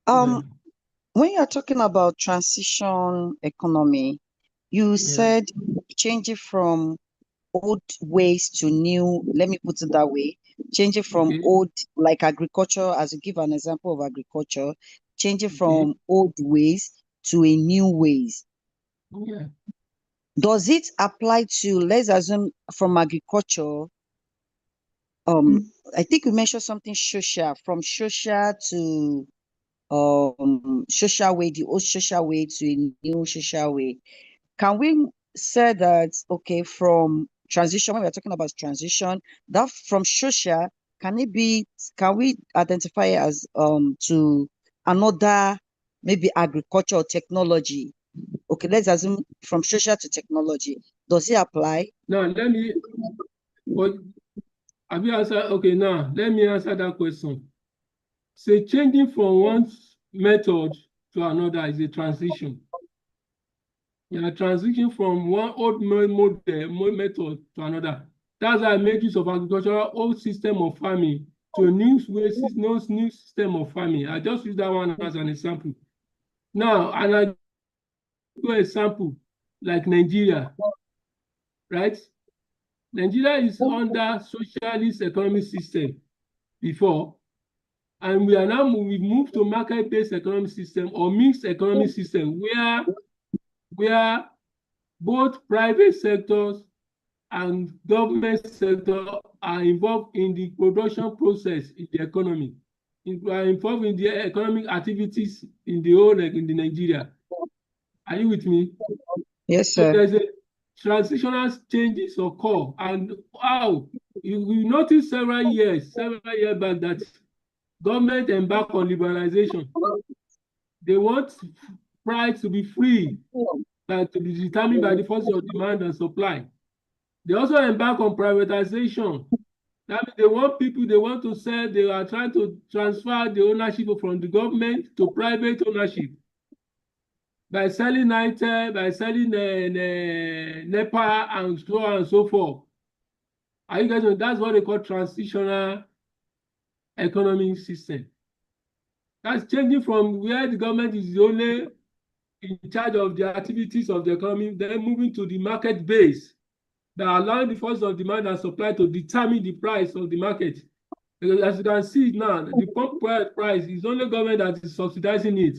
Yeah. When you're talking about transition economy, you said changing from old ways to new, let me put it that way, changing from Okay. old, like agriculture, as you give an example of agriculture, changing Okay. from old ways to a new ways. Yeah. Does it apply to, let's assume from agriculture, I think you mentioned something social, from social to social way, the old social way to a new social way. Can we say that, okay, from transition, when we're talking about transition, that from social, can we identify it as to another, maybe agriculture or technology? Okay, let's assume from social to technology. Does it apply? Now let me, but have you answered? Okay, now let me answer that question. say changing from one method to another is a transition. You are transitioning from one old method to another. That's why I make use of agricultural old system of farming to a new system of farming. I just use that one as an example. Now, and I do an example like Nigeria, right? Nigeria is under socialist economic system before, and we are now moved to market-based economic system or mixed economic system where both private sectors and government sector are involved in the production process in the economy, are involved in the economic activities in the whole, like in the Nigeria. Are you with me? Yes, So sir. there's a transitional changes occur, and how you notice several years back that government embark on liberalization. They want price to be free, to be determined by the forces of demand and supply. They also embark on privatization. That means they want to sell, they are trying to transfer the ownership from the government to private ownership by selling NITEL, by selling NEPA, and so on and so forth. Are you guys know? That's what they call transitional economic system. That's changing from where the government is only in charge of the activities of the economy, then moving to the market base, that allowing the force of demand and supply to determine the price of the market. Because as you can see now, the pump price is only government that is subsidizing it.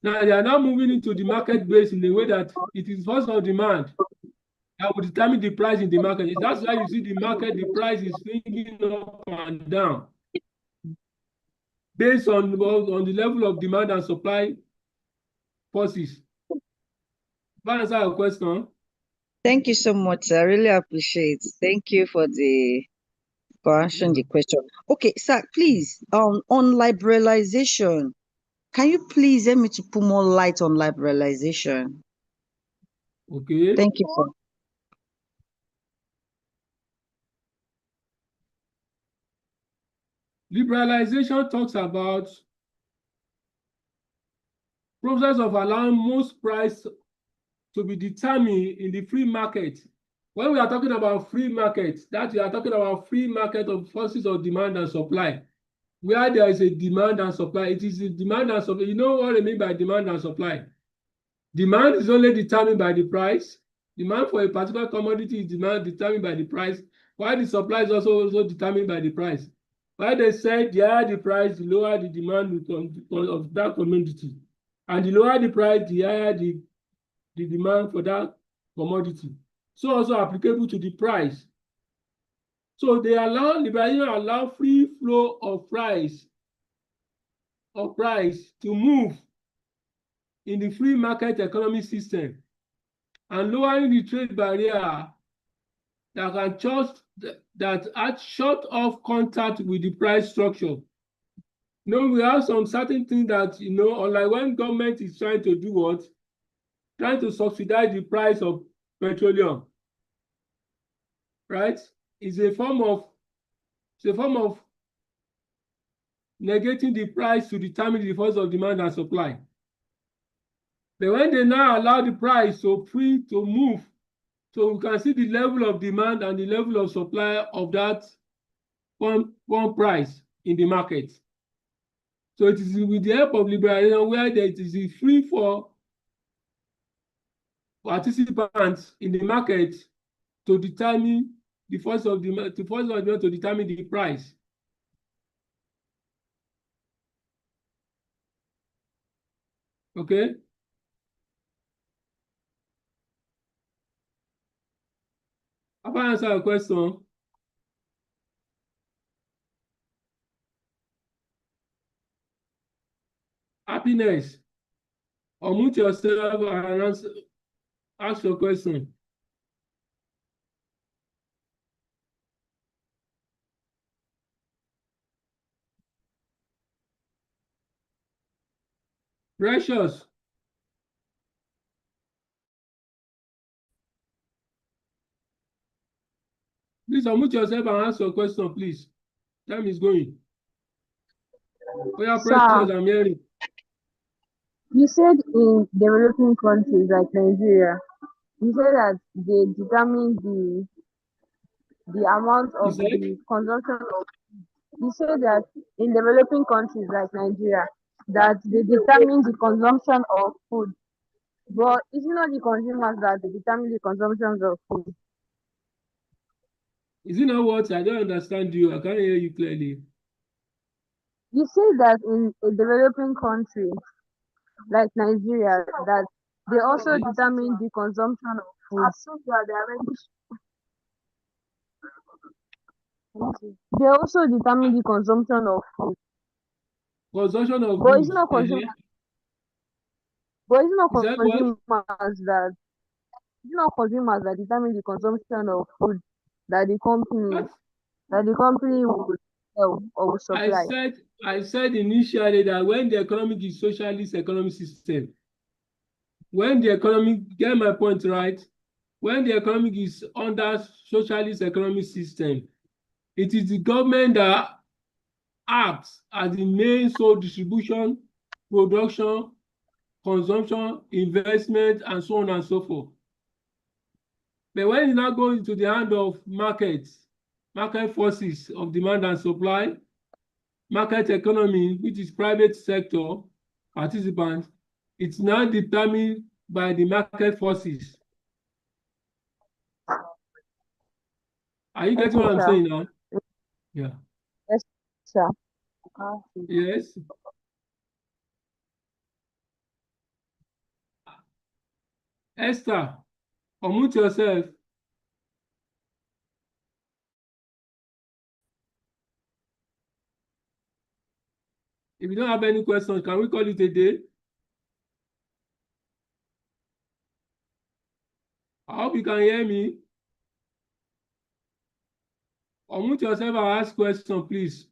Now they are now moving into the market base in the way that it is force of demand that will determine the price in the market. That's why you see the market, the price is swinging up and down based on the level of demand and supply forces. That answer your question. Thank you so much, sir. I really appreciate. Thank you for answering the question. Okay, sir, please, on liberalization, can you please help me to put more light on liberalization? Okay. Thank you, sir. Liberalization talks about process of allowing most price to be determined in the free market. When we are talking about free market, that we are talking about free market of forces of demand and supply. Where there is a demand and supply, it is the demand and supply. You know what I mean by demand and supply? Demand is only determined by the price. Demand for a particular commodity is determined by the price, while the supply is also determined by the price. Why they said the higher the price, the lower the demand of that commodity. And the lower the price, the higher the demand for that commodity. So also applicable to the price. So liberalization allow free flow of price to move in the free market economic system and lowering the trade barrier that had shut off contact with the price structure. We have some certain things that, unlike when government is trying to do what? Trying to subsidize the price of petroleum, right? It's a form of negating the price to determine the force of demand and supply. But when they now allow the price to free to move, so we can see the level of demand and the level of supply of that one price in the market. So it is with the help of liberalization where it is free for participants in the market to determine the force of demand, to determine the price. Okay. Have I answered your question? Happiness. Unmute yourself and ask your question. Precious. Please unmute yourself and ask your question, please. Time is going. Oh, yeah, Sir, precious, I'm hearing. you said in developing countries like Nigeria, you said that they determine the amount You of said? the consumption of. You said that in developing countries like Nigeria, that they determine the consumption of food. But it's not the consumers that determine the consumption of food. Is it not what? I don't understand you. I can't hear you clearly. You say that in a developing country like Nigeria, that they also determine the consumption of food. They also determine the consumption of food. Consumption of But it's goods. not consumers. But it's not Is that what? consumers that determine the consumption of food that the company will sell or will supply. I said initially that when the economic is socialist economic system, when the economic, get my point right, when the economic is under socialist economic system, it is the government that acts as the main sole distribution, production, consumption, investment, and so on and so forth. But when it now goes into the hand of market forces of demand and supply, market economy, which is private sector participants, it's now determined by the market forces. Are you getting what I'm saying now? Yeah. Yes, sir. Yes. Esther, unmute yourself. If you don't have any questions, can we call it a day? I hope you can hear me. Unmute yourself and ask question, please.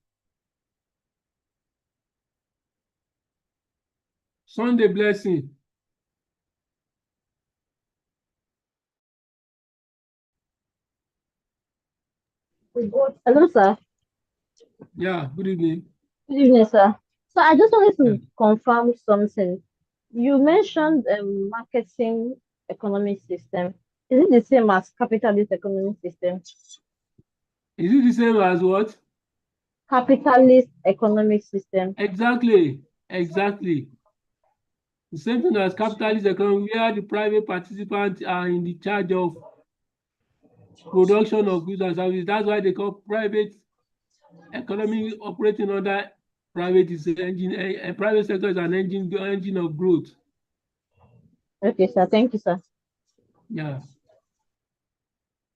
Sunday blessing. Hello, sir. Yeah, good evening. Good evening, sir. So I just wanted to confirm something. You mentioned marketing economic system. Is it the same as capitalist economic system? Is it the same as what? Capitalist economic system. Exactly. The same thing as capitalist economy, where the private participants are in the charge of production of goods and services. That's why they call private economy operating under private is the engine. A private sector is an engine of growth. Okay, sir. Thank you, sir. Yeah.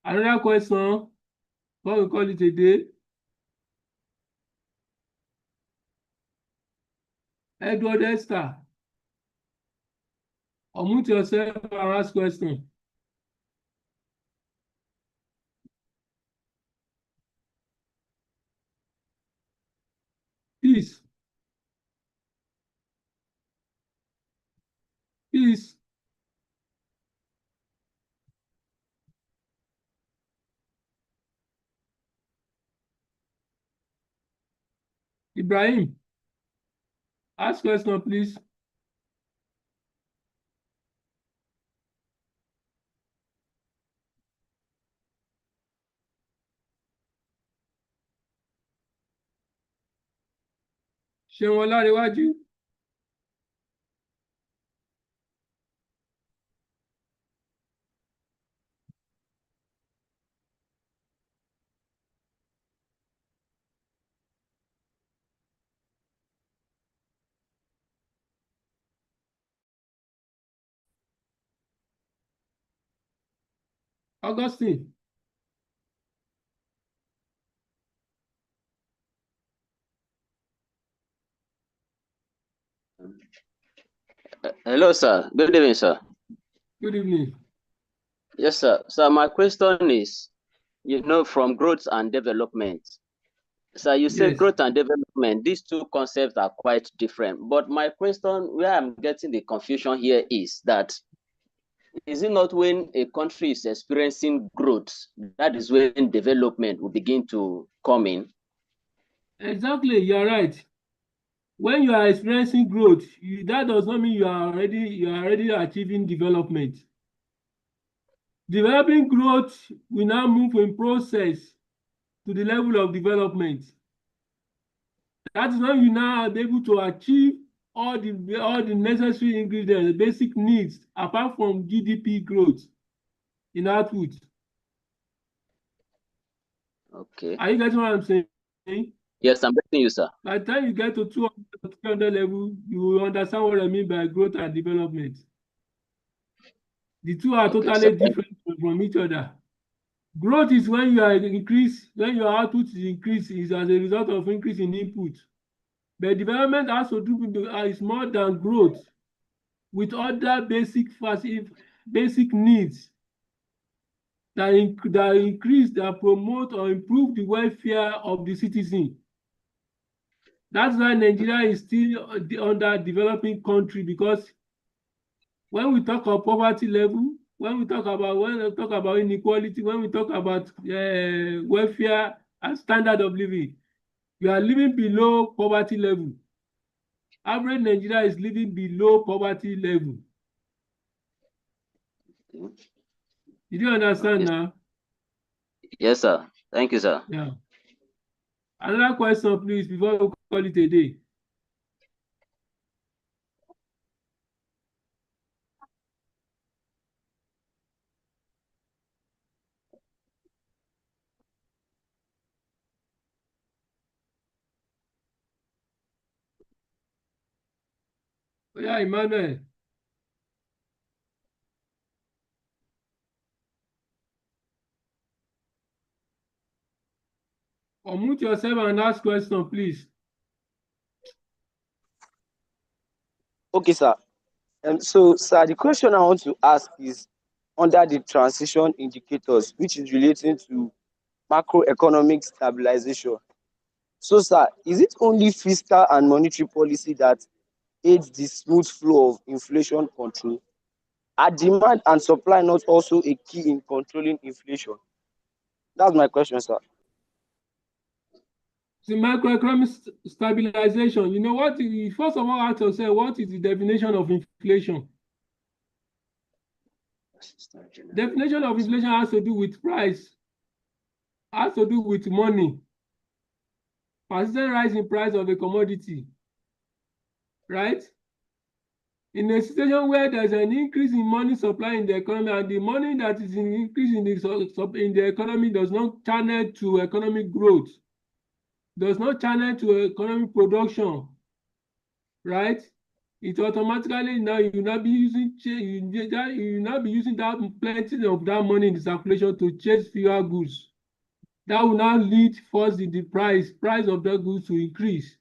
Another question before we call it a day. Edward Esther, unmute yourself and ask question. Peace. Ibrahim, ask question, please. Ṣeun Ọlárewájú. Augustine. Hello, sir. Good evening, sir. Good evening. Yes, sir. So my question is, from growth and development. Sir, you said growth and development, these two concepts are quite different. But my question, where I'm getting the confusion here is that, is it not when a country is experiencing growth, that is when development will begin to come in? Exactly, you're right. when you are experiencing growth, that does not mean you are already achieving development. Developing growth will now move in process to the level of development. That is when you now are able to achieve all the necessary ingredients, basic needs, apart from GDP growth in output. Okay. Are you getting what I'm saying? Yes, I'm getting you, sir. By the time you get to 200, 300 level, you will understand what I mean by growth and development. The two are totally different from each other. Growth is when you are when your output is increased, is as a result of increase in input. But development has to do with is more than growth, with other basic needs that increase, that promote or improve the welfare of the citizen. That's why Nigeria is still under developing country, because when we talk of poverty level, when we talk about inequality, when we talk about welfare and standard of living, you are living below poverty level. Average Nigeria is living below poverty level. Did you understand now? Yes, sir. Thank you, sir. Yeah. Another question, please, before we call it a day. Yeah, Emmanuel. Unmute yourself and ask question, please. Okay, sir. So, sir, the question I want to ask is under the transition indicators, which is relating to macroeconomic stabilization. So, sir, is it only fiscal and monetary policy that aids the smooth flow of inflation control? Are demand and supply not also a key in controlling inflation? That's my question, sir. The macroeconomic stabilization, you know what? First of all, I have to say, what is the definition of inflation? Definition of inflation has to do with price, has to do with money, persistent rise in price of a commodity, right? In a situation where there's an increase in money supply in the economy, and the money that is increasing in the economy does not channel to economic growth, does not channel to economic production, right? It automatically now you will not be using that plenty of that money in the circulation to chase fewer goods. That will now force the price of the goods to increase.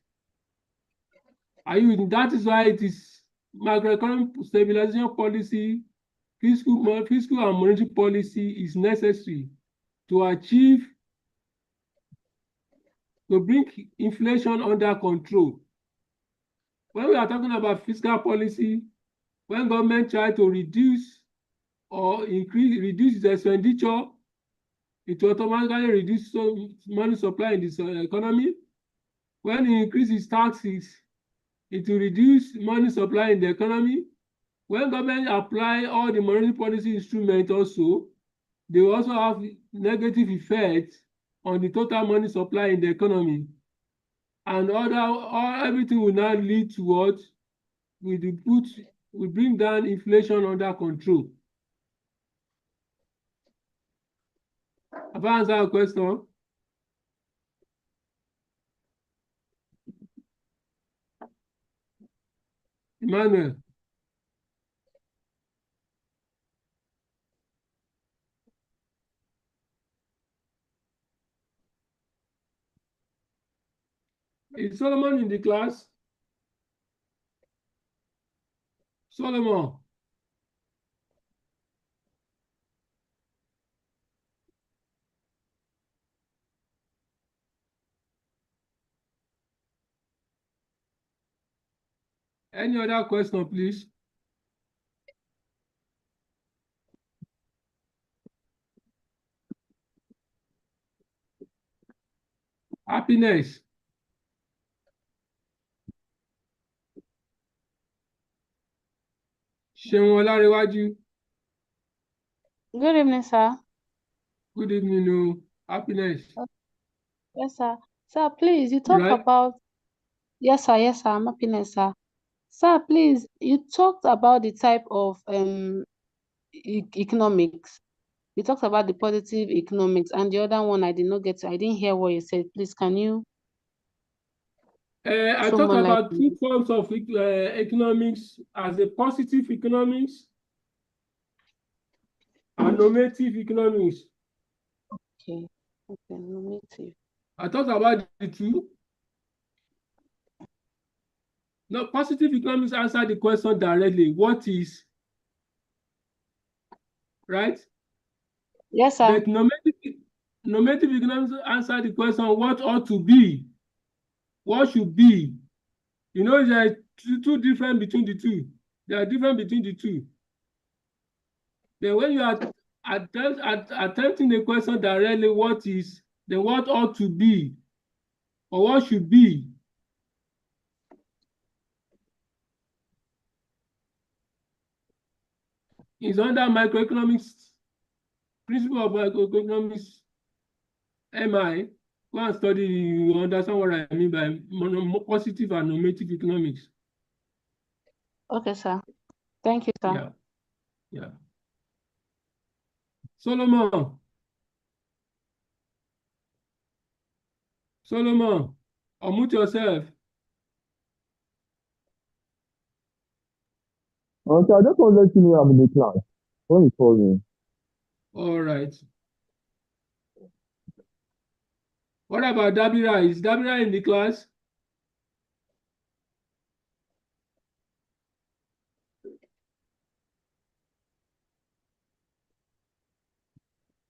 That is why it is macroeconomic stabilization policy, fiscal and monetary policy is necessary to bring inflation under control. When we are talking about fiscal policy, when government try to reduce its expenditure, it automatically reduce money supply in this economy. When it increases taxes, it will reduce money supply in the economy. When government apply all the monetary policy instruments also, they will also have negative effects on the total money supply in the economy. And everything will now lead to what? We bring down inflation under control. Have I answered your question? Emmanuel. Is Solomon in the class? Solomon. Any other question, please? Happiness. Ṣeun Ọlárewájú. Good evening, sir. Good evening, Happiness. Yes, sir. Sir, please, you You talk right? about. Yes, sir. Yes, sir. I'm happiness, sir. Sir, please, you talked about the type of economics. You talked about the positive economics, and the other one I did not get to. I didn't hear what you said. Please, can you I throw talk more light about on two it? forms of economics as a positive economics and normative economics. Okay. Okay. Normative. I talked about the two. No, positive economics answer the question directly. What is, right? Yes, sir. But normative economics answer the question what ought to be, what should be. You know, there are two different between the two. There are different between the two. Then when you are attempting the question directly, what is, then what ought to be, or what should be. Is under microeconomics, principle of microeconomics, MI. Go and study, you understand what I mean by positive and normative economics. Okay, sir. Thank you, sir. Yeah, yeah. Solomon, unmute yourself. So I just want to let you know I'm in the class when you call me. All right. What about Dabira? Is Dabira in the class?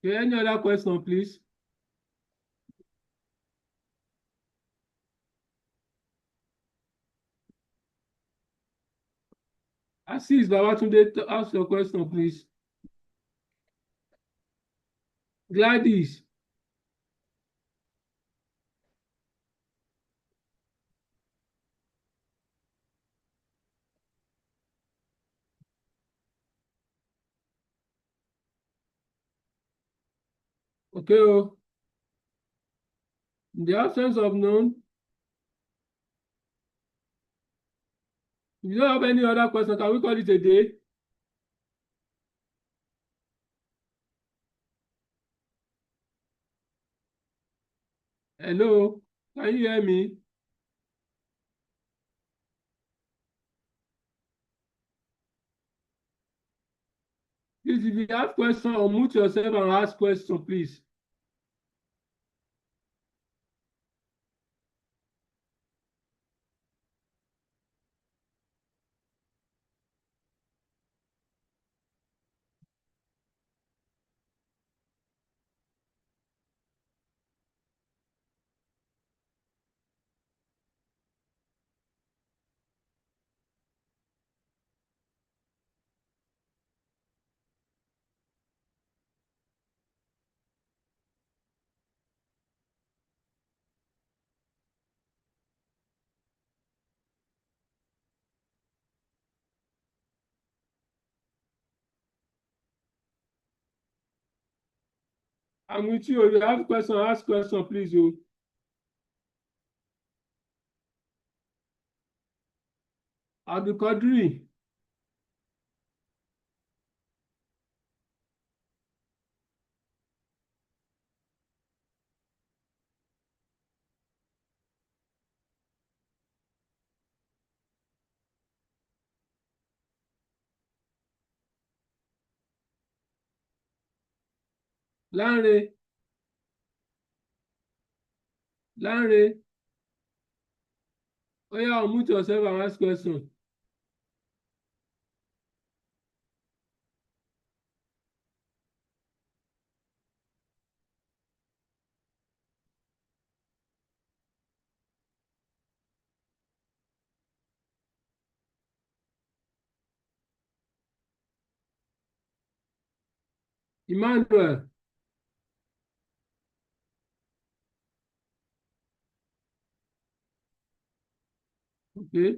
Okay, any other question, please? Assis Babatunde, to ask your question, please. Gladys. Okay. Oh. In the absence of none, if you don't have any other question, can we call it a day? Hello, can you hear me? Please, if you have question, unmute yourself and ask question, please. I'm with you. If you have question, ask question, please. You. Abdul Qadri. Lanre. Oh yeah, unmute yourself and ask question. Emmanuel. Okay.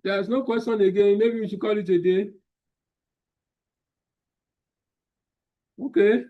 There's no question again. Maybe we should call it a day. Okay.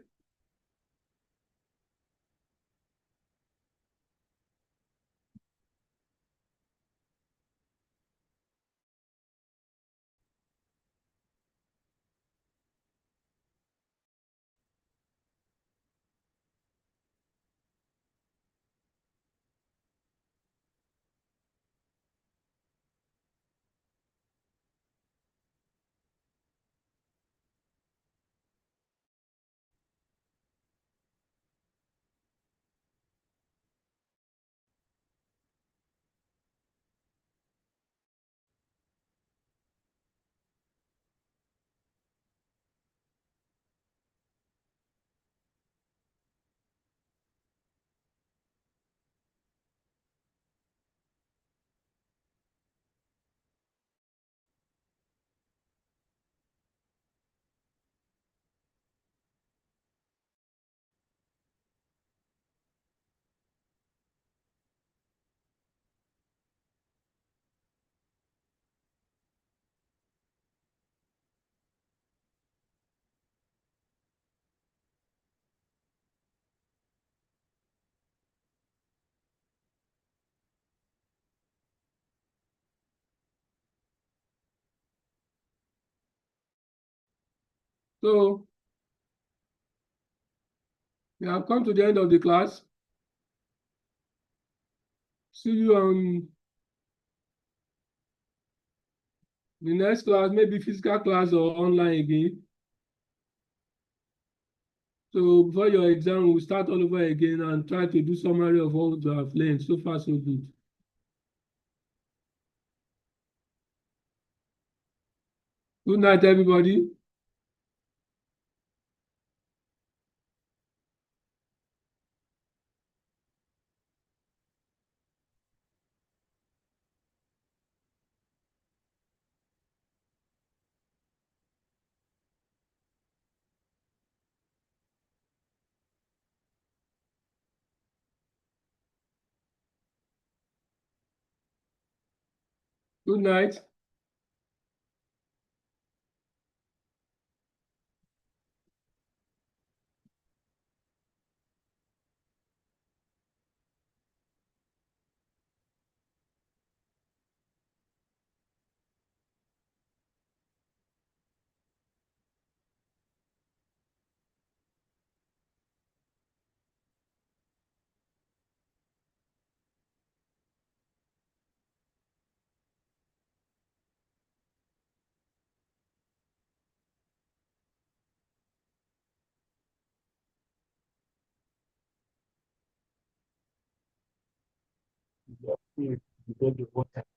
So we have come to the end of the class. See you on the next class, maybe physical class or online again. So before your exam, we'll start all over again and try to do summary of what we have learned. So far, so good. Good night, everybody. Good night. You get the water.